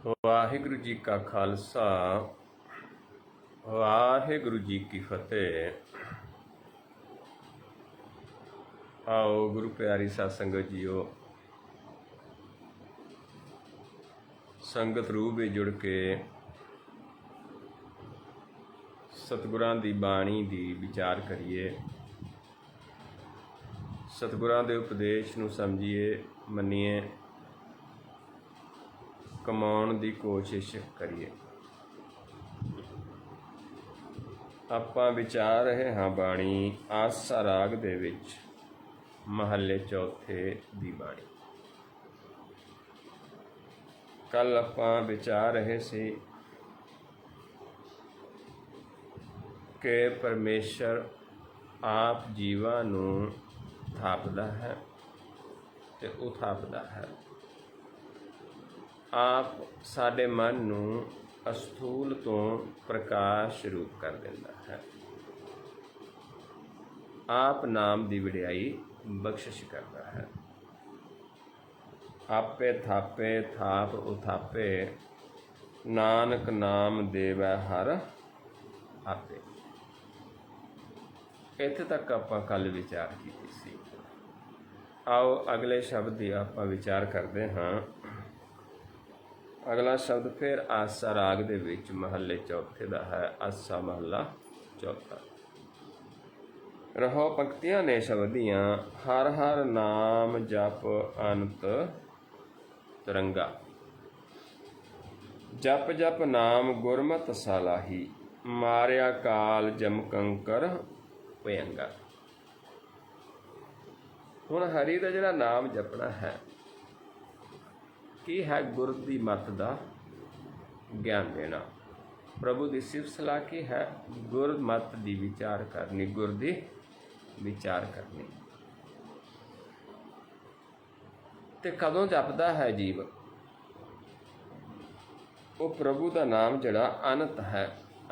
ਵਾਹਿਗੁਰੂ ਜੀ ਕਾ ਖਾਲਸਾ ਵਾਹਿਗੁਰੂ ਜੀ ਕੀ ਫਤਿਹ। ਆਓ ਗੁਰੂ ਪਿਆਰੀ ਸਾਧ ਸੰਗਤ ਜੀਓ, ਸੰਗਤ ਰੂਹ ਵਿੱਚ ਜੁੜ ਕੇ ਸਤਿਗੁਰਾਂ ਦੀ ਬਾਣੀ ਦੀ ਵਿਚਾਰ ਕਰੀਏ, ਸਤਿਗੁਰਾਂ ਦੇ ਉਪਦੇਸ਼ ਨੂੰ ਸਮਝੀਏ, ਮੰਨੀਏ, ਕਮਾਉਣ ਦੀ ਕੋਸ਼ਿਸ਼ ਕਰੀਏ। ਆਪਾਂ ਵਿਚਾਰ ਰਹੇ ਹਾਂ ਬਾਣੀ ਆਸਾ ਰਾਗ ਦੇ ਵਿੱਚ ਮਹੱਲੇ ਚੌਥੇ ਦੀ ਬਾਣੀ। ਕੱਲ ਆਪਾਂ ਵਿਚਾਰ ਰਹੇ ਸੀ ਕਿ ਪਰਮੇਸ਼ਰ ਆਪ ਜੀਵਾਂ ਨੂੰ ਥਾਪਦਾ ਹੈ ਤੇ ਉਥਾਪਦਾ ਹੈ। ਆਪ ਸਾਡੇ ਮਨ ਨੂੰ ਅਸਥੂਲ ਤੋਂ ਪ੍ਰਕਾਸ਼ ਰੂਪ ਕਰ ਦਿੰਦਾ ਹੈ। ਆਪ ਨਾਮ ਦੀ ਵਡਿਆਈ ਬਖਸ਼ਿਸ਼ ਕਰਦਾ ਹੈ। ਆਪੇ ਥਾਪੇ ਥਾਪ ਉਥਾਪੇ, ਨਾਨਕ ਨਾਮ ਦੇਵੈ ਹਰ ਆਪੇ। ਇੱਥੇ ਤੱਕ ਆਪਾਂ ਕੱਲ ਵਿਚਾਰ ਕੀਤੀ ਸੀ। ਆਓ ਅਗਲੇ ਸ਼ਬਦ ਦੀ ਆਪਾਂ ਵਿਚਾਰ ਕਰਦੇ ਹਾਂ। ਅਗਲਾ ਸ਼ਬਦ ਫਿਰ ਆਸਾ ਰਾਗ ਦੇ ਵਿੱਚ ਮਹੱਲੇ ਚੌਥੇ ਦਾ ਹੈ। ਆਸਾ ਮਹੱਲਾ ਚੌਥਾ। ਰਹੋ ਪੰਕਤੀਆਂ ਨੇ ਸ਼ਬਦ ਦੀਆਂ। ਹਰ ਹਰ ਨਾਮ ਜਪ ਅਨੰਤ ਤਰੰਗਾ, ਜਪ ਜਪ ਨਾਮ ਗੁਰਮਤਿ ਸਲਾਹੀ, ਮਾਰਿਆ ਕਾਲ ਜਮ ਕੰਕਰ ਭਯੰਗਾ। ਹੁਣ ਹਰੀ ਦਾ ਜਿਹੜਾ ਨਾਮ ਜਪਣਾ ਹੈ, ਕੀ ਹੈ? ਗੁਰ ਦੀ ਮੱਤ ਦਾ ਗਿਆਨ ਦੇਣਾ। ਪ੍ਰਭੂ ਦੀ ਸਿਫਤ ਸਲਾਹ ਕੀ ਹੈ? ਗੁਰ ਮੱਤ ਦੀ ਵਿਚਾਰ ਕਰਨੀ, ਗੁਰ ਦੀ ਵਿਚਾਰ ਕਰਨੀ। ਤੇ ਕਦੋਂ ਜਪਦਾ ਹੈ ਜੀਵ? ਉਹ ਪ੍ਰਭੂ ਦਾ ਨਾਮ ਜਿਹੜਾ ਅਨੰਤ ਹੈ,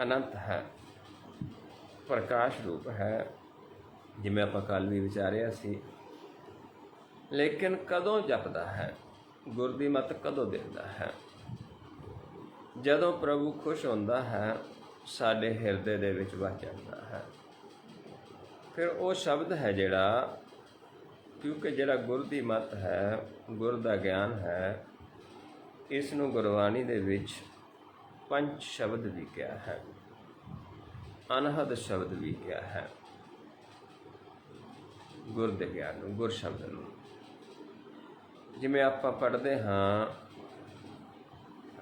ਅਨੰਤ ਹੈ, ਪ੍ਰਕਾਸ਼ ਰੂਪ ਹੈ, ਜਿਵੇਂ ਆਪਾਂ ਕੱਲ ਵੀ ਵਿਚਾਰਿਆ ਸੀ। ਲੇਕਿਨ ਕਦੋਂ ਜਪਦਾ ਹੈ? ਗੁਰ ਦੀ ਮੱਤ ਕਦੋਂ ਦਿੰਦਾ ਹੈ? ਜਦੋਂ ਪ੍ਰਭੂ ਖੁਸ਼ ਹੁੰਦਾ ਹੈ, ਸਾਡੇ ਹਿਰਦੇ ਦੇ ਵਿੱਚ ਵਸ ਜਾਂਦਾ ਹੈ। ਫਿਰ ਉਹ ਸ਼ਬਦ ਹੈ ਜਿਹੜਾ, ਕਿਉਂਕਿ ਜਿਹੜਾ ਗੁਰ ਦੀ ਮੱਤ ਹੈ, ਗੁਰ ਦਾ ਗਿਆਨ ਹੈ, ਇਸ ਨੂੰ ਗੁਰਬਾਣੀ ਦੇ ਵਿੱਚ ਪੰਜ ਸ਼ਬਦ ਵੀ ਕਿਹਾ ਹੈ, ਅਨਹਦ ਸ਼ਬਦ ਵੀ ਕਿਹਾ ਹੈ। ਗੁਰ ਦੇ ਗਿਆਨ ਨੂੰ, ਗੁਰ ਸ਼ਬਦ ਨੂੰ, ਜਿਵੇਂ ਆਪਾਂ ਪੜ੍ਹਦੇ ਹਾਂ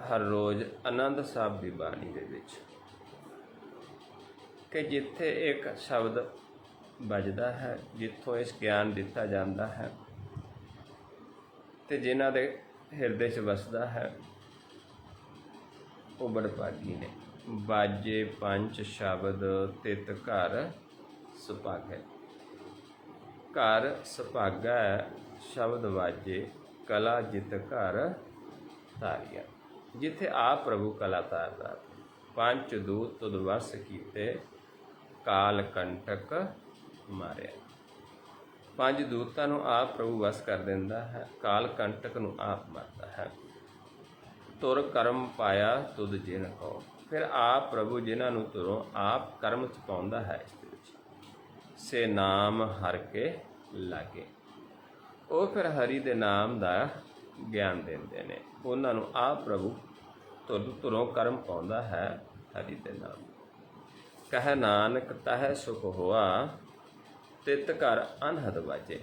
ਹਰ ਰੋਜ਼ ਆਨੰਦ ਸਾਹਿਬ ਦੀ ਬਾਣੀ ਦੇ ਵਿੱਚ, ਕਿ ਜਿੱਥੇ ਇੱਕ ਸ਼ਬਦ ਵੱਜਦਾ ਹੈ, ਜਿੱਥੋਂ ਇਸ ਗਿਆਨ ਦਿੱਤਾ ਜਾਂਦਾ ਹੈ, ਤੇ ਜਿਨ੍ਹਾਂ ਦੇ ਹਿਰਦੇ 'ਚ ਵਸਦਾ ਹੈ, ਉਹ ਬੜਭਾਗੀ ਨੇ। ਬਾਜੇ ਪੰਜ ਸ਼ਬਦ ਤਿਤ ਘਰ ਸੁਭਾਗੈ। ਘਰ ਸੁਭਾਗਾ, ਸ਼ਬਦ ਵਾਜੇ ਕਲਾ ਜਿਤ ਘਰ ਧਾਰਿਆ। ਜਿੱਥੇ ਆਪ ਪ੍ਰਭੂ ਕਲਾ ਧਾਰਦਾ। ਪੰਜ ਦੂਤ ਤੁਧ ਵਸ ਕੀਤੇ, ਕਾਲ ਕੰਟਕ ਮਾਰਿਆ। ਪੰਜ ਦੂਤਾਂ ਨੂੰ ਆਪ ਪ੍ਰਭੂ ਵਸ ਕਰ ਦਿੰਦਾ ਹੈ, ਕਾਲ ਕੰਟਕ ਨੂੰ ਆਪ ਮਾਰਦਾ ਹੈ। ਤੁਰ ਕਰਮ ਪਾਇਆ ਤੁਧ ਜਿਨ ਕੋ। ਫਿਰ ਆਪ ਪ੍ਰਭੂ ਜਿਨ੍ਹਾਂ ਨੂੰ ਤੁਰੋਂ ਆਪ ਕਰਮ 'ਚ ਪਾਉਂਦਾ ਹੈ, ਇਸ ਦੇ ਵਿੱਚ ਸੇ ਨਾਮ ਹਰ ਕੇ ਲਾਗੇ। ਉਹ ਫਿਰ ਹਰੀ ਦੇ ਨਾਮ ਦਾ ਗਿਆਨ ਦਿੰਦੇ ਨੇ। ਉਹਨਾਂ ਨੂੰ ਆਪ ਪ੍ਰਭੂ ਤੁਰੋਂ ਕਰਮ ਪਾਉਂਦਾ ਹੈ ਹਰੀ ਦੇ ਨਾਮ। ਕਹਿ ਨਾਨਕ ਤਹਿ ਸੁਖ ਹੋਆ, ਤਿਤ ਘਰ ਅਨਹਦ ਵਾਜੇ।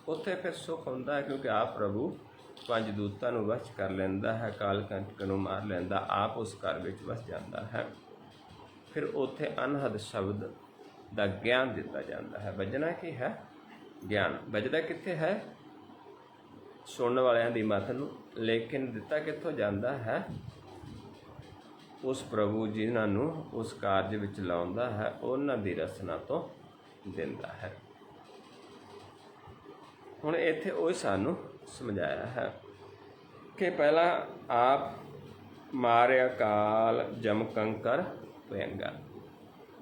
ਉੱਥੇ ਫਿਰ ਸੁਖ ਹੁੰਦਾ ਹੈ, ਕਿਉਂਕਿ ਆਪ ਪ੍ਰਭੂ ਪੰਜ ਦੂਤਾਂ ਨੂੰ ਵਸ਼ ਕਰ ਲੈਂਦਾ ਹੈ, ਕਾਲ ਕੰਟਕ ਨੂੰ ਮਾਰ ਲੈਂਦਾ, ਆਪ ਉਸ ਘਰ ਵਿੱਚ ਵਸ ਜਾਂਦਾ ਹੈ। ਫਿਰ ਉੱਥੇ ਅਨਹਦ ਸ਼ਬਦ ਦਾ ਗਿਆਨ ਦਿੱਤਾ ਜਾਂਦਾ ਹੈ। ਵੱਜਣਾ ਕੀ ਹੈ? ਗਿਆਨ। ਵੱਜਦਾ ਕਿੱਥੇ ਹੈ? ਸੁਣਨ ਵਾਲਿਆਂ ਦੀ ਮੱਤ ਨੂੰ। ਲੇਕਿਨ ਦਿੱਤਾ ਕਿੱਥੋਂ ਜਾਂਦਾ ਹੈ? ਉਸ ਪ੍ਰਭੂ ਜਿਨ੍ਹਾਂ ਨੂੰ ਉਸ ਕਾਰਜ ਵਿੱਚ ਲਾਉਂਦਾ ਹੈ, ਉਹਨਾਂ ਦੀ ਰਸਨਾ ਤੋਂ ਦਿੰਦਾ ਹੈ। ਹੁਣ ਇੱਥੇ ਉਹ ਸਾਨੂੰ ਸਮਝਾਇਆ ਹੈ ਕਿ ਪਹਿਲਾਂ ਆਪ ਮਾਰਿਆ ਕਾਲ ਜਮ ਕੰਕਰ ਭਯੰਗਾ,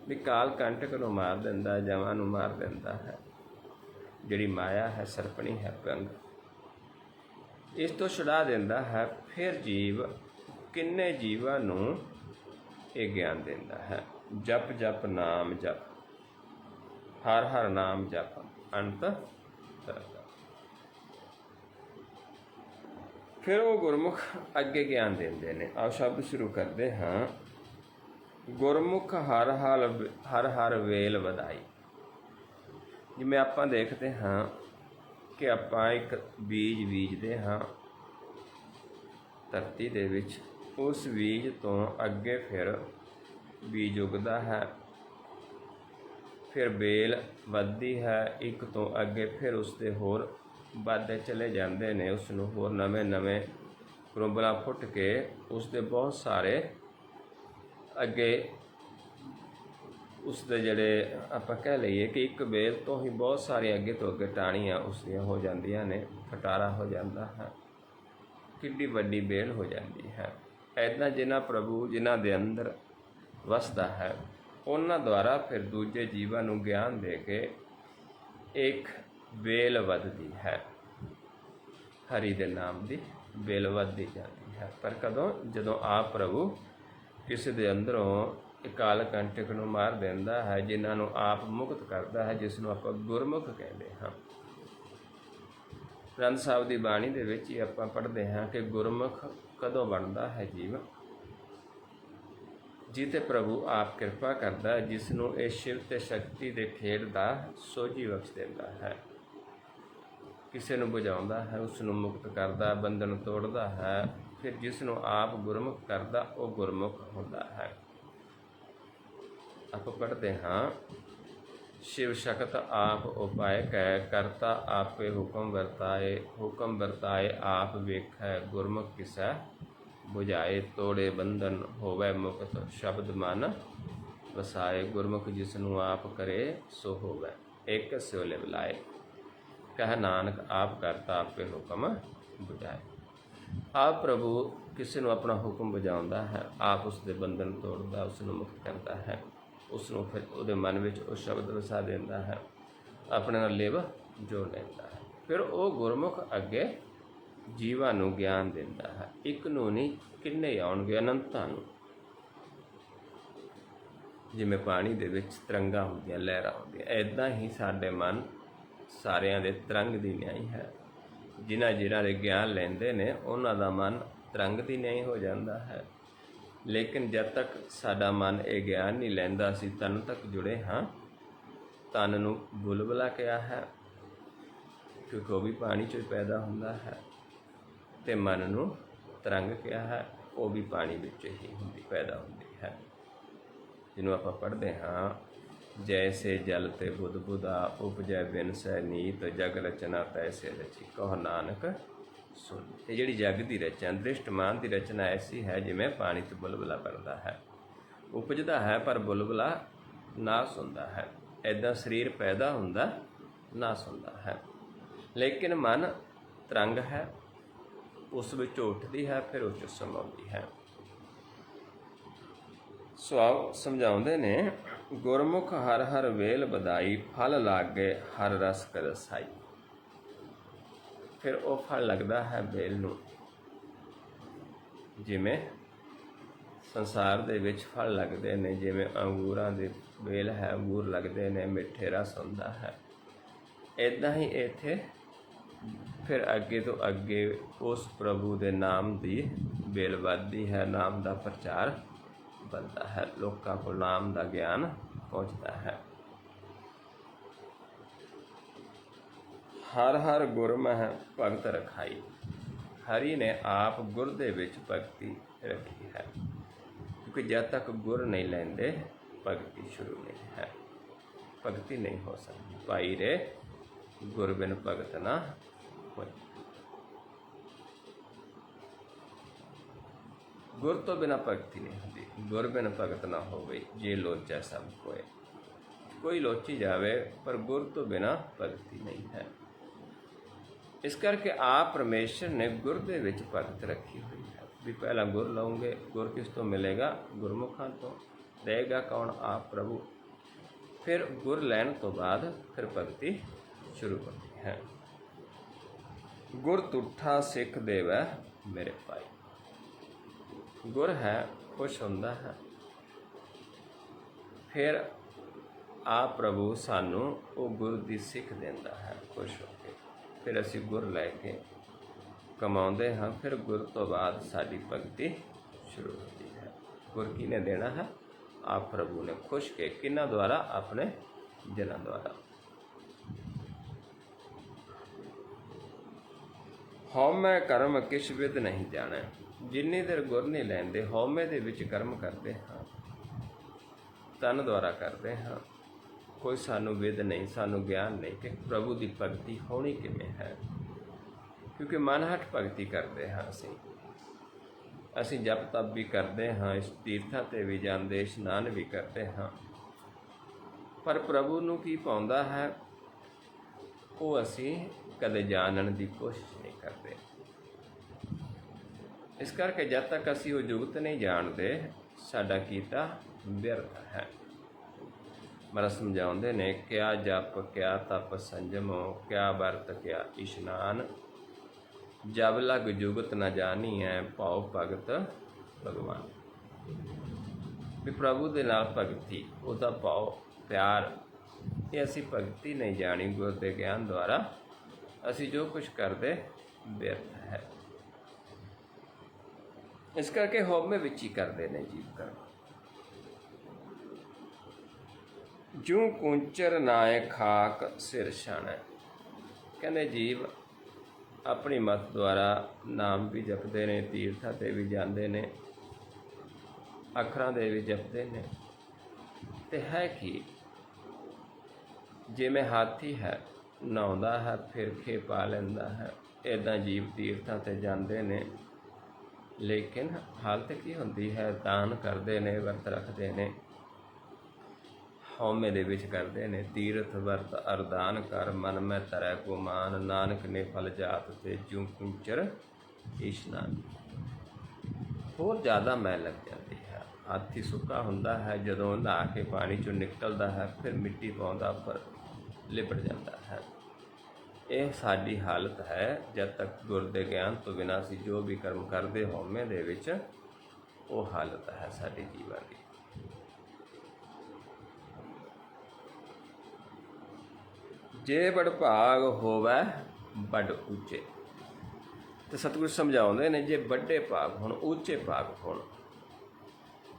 ਵੀ ਕਾਲ ਕੰਟਕ ਨੂੰ ਮਾਰ ਦਿੰਦਾ, ਜਮਾਂ ਨੂੰ ਮਾਰ ਦਿੰਦਾ ਹੈ। ਜਿਹੜੀ ਮਾਇਆ ਹੈ, ਸਰਪਣੀ ਹੈ, ਭਯੰਗ, ਇਸ ਤੋਂ ਛੁਡਾ ਦਿੰਦਾ ਹੈ। ਫਿਰ ਜੀਵ ਕਿੰਨੇ ਜੀਵਾਂ ਨੂੰ ਇਹ ਗਿਆਨ ਦਿੰਦਾ ਹੈ। ਜਪ ਜਪ ਨਾਮ ਜਪ, ਹਰ ਹਰ ਨਾਮ ਜਪ ਅੰਤ ਕਰਦਾ। ਫਿਰ ਉਹ ਗੁਰਮੁਖ ਅੱਗੇ ਗਿਆਨ ਦਿੰਦੇ ਨੇ। ਆਓ ਸ਼ਬਦ ਸ਼ੁਰੂ ਕਰਦੇ ਹਾਂ। ਗੁਰਮੁਖ ਹਰ ਹਰ ਵੇਲ ਵਧਾਈ। ਜਿਵੇਂ ਆਪਾਂ ਦੇਖਦੇ ਹਾਂ ਕਿ ਆਪਾਂ ਇੱਕ ਬੀਜ ਬੀਜਦੇ ਹਾਂ ਧਰਤੀ ਦੇ ਵਿੱਚ, ਉਸ ਬੀਜ ਤੋਂ ਅੱਗੇ ਫਿਰ ਬੀਜ ਉੱਗਦਾ ਹੈ, ਫਿਰ ਵੇਲ ਵੱਧਦੀ ਹੈ, ਇੱਕ ਤੋਂ ਅੱਗੇ ਫਿਰ ਉਸਦੇ ਹੋਰ ਵੱਧਦੇ ਚਲੇ ਜਾਂਦੇ ਨੇ। ਉਸ ਨੂੰ ਹੋਰ ਨਵੇਂ ਕਰੋਬਲਾਂ ਫੁੱਟ ਕੇ ਉਸਦੇ ਬਹੁਤ ਸਾਰੇ ਅੱਗੇ ਉਸਦੇ ਜਿਹੜੇ ਆਪਾਂ ਕਹਿ ਲਈਏ ਕਿ ਇੱਕ ਵੇਲ ਤੋਂ ਹੀ ਬਹੁਤ ਸਾਰੀਆਂ ਅੱਗੇ ਤੋਂ ਅੱਗੇ ਟਾਹਣੀਆਂ ਉਸਦੀਆਂ ਹੋ ਜਾਂਦੀਆਂ ਨੇ, ਖਟਾਰਾ ਹੋ ਜਾਂਦਾ ਹੈ, ਕਿੱਡੀ ਵੱਡੀ ਵੇਲ ਹੋ ਜਾਂਦੀ ਹੈ। ਇੱਦਾਂ ਜਿਨ੍ਹਾਂ ਦੇ ਅੰਦਰ ਵਸਦਾ ਹੈ, ਉਹਨਾਂ ਦੁਆਰਾ ਫਿਰ ਦੂਜੇ ਜੀਵਾਂ ਨੂੰ ਗਿਆਨ ਦੇ ਕੇ ਇੱਕ ਵੇਲ ਵੱਧਦੀ ਹੈ। ਹਰੀ ਦੇ ਨਾਮ ਦੀ ਵੇਲ ਵੱਧਦੀ ਜਾਂਦੀ ਹੈ। ਪਰ ਕਦੋਂ? ਜਦੋਂ ਆਪ ਪ੍ਰਭੂ ਕਿਸੇ ਦੇ ਅੰਦਰੋਂ ਅਕਾਲ ਕੰਟਕ ਨੂੰ ਮਾਰ ਦਿੰਦਾ ਹੈ, ਜਿਨ੍ਹਾਂ ਨੂੰ ਆਪ ਮੁਕਤ ਕਰਦਾ ਹੈ, ਜਿਸ ਨੂੰ ਆਪਾਂ ਗੁਰਮੁਖ ਕਹਿੰਦੇ ਹਾਂ। ਗ੍ਰੰਥ ਸਾਹਿਬ ਦੀ ਬਾਣੀ ਦੇ ਵਿੱਚ ਹੀ ਆਪਾਂ ਪੜ੍ਹਦੇ ਹਾਂ ਕਿ ਗੁਰਮੁਖ ਕਦੋਂ ਬਣਦਾ ਹੈ ਜੀਵ? ਜਿੱਥੇ ਪ੍ਰਭੂ ਆਪ ਕਿਰਪਾ ਕਰਦਾ, ਜਿਸ ਨੂੰ ਇਹ ਸ਼ਿਵ ਤੇ ਸ਼ਕਤੀ ਦੇ ਖੇਡ ਦਾ ਸੋਝੀ ਬਖਸ਼ ਦਿੰਦਾ ਹੈ। ਕਿਸੇ ਨੂੰ ਬੁਝਾਉਂਦਾ ਹੈ, ਉਸ ਨੂੰ ਮੁਕਤ ਕਰਦਾ, ਬੰਧਨ ਤੋੜਦਾ ਹੈ। ਫਿਰ ਜਿਸ ਨੂੰ ਆਪ ਗੁਰਮੁਖ ਕਰਦਾ, ਉਹ ਗੁਰਮੁਖ ਹੁੰਦਾ ਹੈ। ਆਪਾਂ ਪੜ੍ਹਦੇ ਹਾਂ, शिव शक्त आप उपाय कह करता आपे हुक्म वर्ताए आप वेखै गुरमुख किसै बुझाए तोड़े बंधन होवै मुक्त शब्द मन वसाए गुरमुख जिसनू आप करे सो होवै एक स्योले बुलाए कह नानक आप करता आपे हुक्म बुझाए। आप प्रभु किसी नू अपना हुक्म बुझाउंदा है, आप उसके बंधन तोड़दा, उसनू मुक्त करता है, उसनू फिर उहदे मन विच उह शब्द वसा दिंदा है, अपने नाल लेव जोड़ लैंदा है। फिर वो गुरमुख अगे जीवां नू ज्ञान दिंदा है। एक नू नहीं, किन्ने आउणगे, अनंतां नू। जिवें पानी दे विच तरंगां हुंदियां, लहरां हुंदियां, ऐदां ही साडे मन सारियां दे तरंग दी न्याई है। जिन्हां दे ज्ञान लैंदे ने उन्हां दा मन तरंग दी न्याई हो जांदा है। लेकिन जब तक साडा मन ये ज्ञान नहीं लैंदा, असीं तन तक जुड़े हाँ। तन नू बुलबुला कहा है क्योंकि वह भी पानी चो पैदा हुंदा है, ते मन नू तरंग कहा है, वह भी पानी विच ही पैदा हुंदी है। जिन्हों आपां पढ़दे हाँ, जैसे जल ते बुध बुधा उपजै बिन सै नीत जग रचना तैसे रची कहो नानक सुन। ये जिहड़ी जग की रचना, दृष्टमान की रचना ऐसी है जिमें पानी तो बुलबुला बनता है, उपजदा है पर बुलबुला नाश हुंदा है। ऐदा शरीर पैदा हुंदा, नाश हुंदा है। लेकिन मन तरंग है, उस विच उठदी है, फिर उस समाउंदी है। सो समझाउंदे ने, गुरमुख हर हर वेल बधाई फल लागे हर रस कर रसाई। फिर वो फल लगता है बेल नू, जिमें संसार दे विच फल लगते हैं, जिमें अंगूरां दी बेल है, अंगूर लगते हैं, मिठे रस हुंदा है। इदां ही इत्थे फिर अगे तो अगे उस प्रभु दे नाम दी बेल वधदी है, नाम दा प्रचार बनता है, लोकां को नाम दा ज्ञान पहुँचता है। हर हर गुरमह भगत रखाई। हरि ने आप गुर दे विच भगती रखी है, क्योंकि जब तक गुर नहीं लेंदे भगती शुरू नहीं है, भगती नहीं हो सकती। भाई रे गुर बिन भगत ना होए। गुर तो बिना भगती नहीं होती, गुर बिन भगत ना हो गई जे लोचा सब कोई। कोई लोची जावे पर गुर तो बिना भगती नहीं है। इस करके आप परमेश्वर ने गुर दे विच भगत रखी हुई है। भी पहला गुर लाओगे, गुर किस तो मिलेगा? गुरमुखां तो। देगा कौन? आप प्रभु। फिर गुर लैन तो बाद फिर भगती शुरू होती है। गुर तुठा सिख देवै मेरे भाई। ਗੁਰ ਹੈ ਖੁਸ਼ ਹੁੰਦਾ ਹੈ। ਫਿਰ ਆ ਪ੍ਰਭੂ ਸਾਨੂੰ ਉਹ ਗੁਰ ਦੀ ਸਿੱਖ ਦਿੰਦਾ ਹੈ ਖੁਸ਼ ਹੋ ਕੇ। ਫਿਰ ਅਸੀਂ ਗੁਰ ਲੈ ਕੇ ਕਮਾਉਂਦੇ ਹਾਂ। ਫਿਰ ਗੁਰ ਤੋਂ ਬਾਅਦ ਸਾਡੀ ਭਗਤੀ ਸ਼ੁਰੂ ਹੁੰਦੀ ਹੈ। ਗੁਰ ਕਿਹਨੇ ਦੇਣਾ ਹੈ? ਆਪ ਪ੍ਰਭੂ ਨੇ ਖੁਸ਼ ਕੇ। ਕਿਹਨਾਂ ਦੁਆਰਾ? ਆਪਣੇ ਜਨਾਂ ਦੁਆਰਾ। ਹਉਮੈ ਕਰਮ ਕਿਛ ਵਿਦ ਨਹੀਂ ਜਾਣੈ। ਜਿੰਨੀ ਦੇਰ ਗੁਰ ਨਹੀਂ ਲੈਂਦੇ, ਹਉਮੈ ਦੇ ਵਿੱਚ ਕਰਮ ਕਰਦੇ ਹਾਂ, ਤਨ ਦੁਆਰਾ ਕਰਦੇ ਹਾਂ। ਕੋਈ ਸਾਨੂੰ ਵਿਦ ਨਹੀਂ, ਸਾਨੂੰ ਗਿਆਨ ਨਹੀਂ ਕਿ ਪ੍ਰਭੂ ਦੀ ਭਗਤੀ ਹੋਣੀ ਕਿਵੇਂ ਹੈ। ਕਿਉਂਕਿ ਮਨ ਹੱਠ ਭਗਤੀ ਕਰਦੇ ਹਾਂ। ਅਸੀਂ ਜਪ ਤਪ ਵੀ ਕਰਦੇ ਹਾਂ, ਇਸ ਤੀਰਥਾਂ 'ਤੇ ਵੀ ਜਾਂਦੇ, ਇਸ਼ਨਾਨ ਵੀ ਕਰਦੇ ਹਾਂ, ਪਰ ਪ੍ਰਭੂ ਨੂੰ ਕੀ ਪਾਉਂਦਾ ਹੈ ਉਹ ਅਸੀਂ ਕਦੇ ਜਾਣਨ ਦੀ ਕੋਸ਼ਿਸ਼ ਨਹੀਂ ਕਰਦੇ। ਇਸ ਕਰਕੇ ਜਦ ਤੱਕ ਅਸੀਂ ਉਹ ਜੁਗਤ ਨਹੀਂ ਜਾਣਦੇ, ਸਾਡਾ ਕੀਤਾ ਵਿਅਰਥ ਹੈ। ਮਹਾਰਾਜ ਸਮਝਾਉਂਦੇ ਨੇ, ਕਿਆ ਜਪ ਕਿਆ ਤਪ ਸੰਜਮੋ, ਕਿਆ ਵਰਤ ਕਿਆ ਇਸ਼ਨਾਨ, ਜਬ ਲਗ ਜੁਗਤ ਨ ਜਾਣੀ ਹੈ, ਭਾਉ ਭਗਤ ਭਗਵਾਨ। ਵੀ ਪ੍ਰਭੂ ਦੇ ਨਾਲ ਭਗਤੀ, ਉਹਦਾ ਭਾਉ ਪਿਆਰ, ਇਹ ਅਸੀਂ ਭਗਤੀ ਨਹੀਂ ਜਾਣੀ। ਗੁਰ ਦੇ ਗਿਆਨ ਦੁਆਰਾ ਅਸੀਂ ਜੋ ਕੁਛ ਕਰਦੇ ਵਿਅਰਥ ਹੈ। ਇਸ ਕਰਕੇ ਹਉਮੈ ਵਿੱਚ ਹੀ ਕਰਦੇ ਨੇ ਜੀਵ ਕਰਮ। ਜੂ ਕੁੰਚਰ ਨਾਏ ਖਾਕ ਸਿਰ ਛਾਣੈ। ਕਹਿੰਦੇ ਜੀਵ ਆਪਣੀ ਮਤ ਦੁਆਰਾ ਨਾਮ ਵੀ ਜਪਦੇ ਨੇ, ਤੀਰਥਾਂ 'ਤੇ ਵੀ ਜਾਂਦੇ ਨੇ, ਅੱਖਰਾਂ ਦੇ ਵੀ ਜਪਦੇ ਨੇ, ਅਤੇ ਹੈ ਕਿ ਜਿਵੇਂ ਹਾਥੀ ਹੈ, ਨਹਾਉਂਦਾ ਹੈ ਫਿਰ ਖੇ ਪਾ ਲੈਂਦਾ ਹੈ, ਇੱਦਾਂ ਜੀਵ ਤੀਰਥਾਂ 'ਤੇ ਜਾਂਦੇ ਨੇ, ਲੇਕਿਨ ਹਾਲਤ ਕੀ ਹੁੰਦੀ ਹੈ? ਦਾਨ ਕਰਦੇ ਨੇ, ਵਰਤ ਰੱਖਦੇ ਨੇ, ਹਉਮੈ ਦੇ ਵਿੱਚ ਕਰਦੇ ਨੇ। ਤੀਰਥ ਵਰਤ ਅਰਦਾਨ ਕਰ, ਮਨ ਮੈਂ ਧਰੈ ਗੁਮਾਨ, ਨਾਨਕ ਨੇ ਫਲ ਜਾਤ ਤੇ ਜੂ ਕੁੰਚਰ ਇਸ਼ਨਾਨ। ਹੋਰ ਜ਼ਿਆਦਾ ਮੈਲ ਲੱਗ ਜਾਂਦੀ ਹੈ। ਹਾਥੀ ਸੁੱਕਾ ਹੁੰਦਾ ਹੈ, ਜਦੋਂ ਨਹਾ ਕੇ ਪਾਣੀ 'ਚੋਂ ਨਿਕਲਦਾ ਹੈ, ਫਿਰ ਮਿੱਟੀ ਪਾਉਂਦਾ, ਪਰ ਲਿਬੜ ਜਾਂਦਾ ਹੈ। ਇਹ ਸਾਡੀ ਹਾਲਤ ਹੈ। ਜਦ ਤੱਕ ਗੁਰ ਦੇ ਗਿਆਨ ਤੋਂ ਬਿਨਾਂ ਅਸੀਂ ਜੋ ਵੀ ਕਰਮ ਕਰਦੇ ਹਉਮੈ ਦੇ ਵਿੱਚ, ਉਹ ਹਾਲਤ ਹੈ ਸਾਡੀ ਜੀਵਨ ਦੀ। ਜੇ ਬੜ ਭਾਗ ਹੋਵੈ ਬੜ ਉੱਚੇ। ਤੇ ਸਤਿਗੁਰ ਸਮਝਾਉਂਦੇ ਨੇ, ਜੇ ਵੱਡੇ ਭਾਗ ਹੋਣ, ਉੱਚੇ ਭਾਗ ਹੋਣ,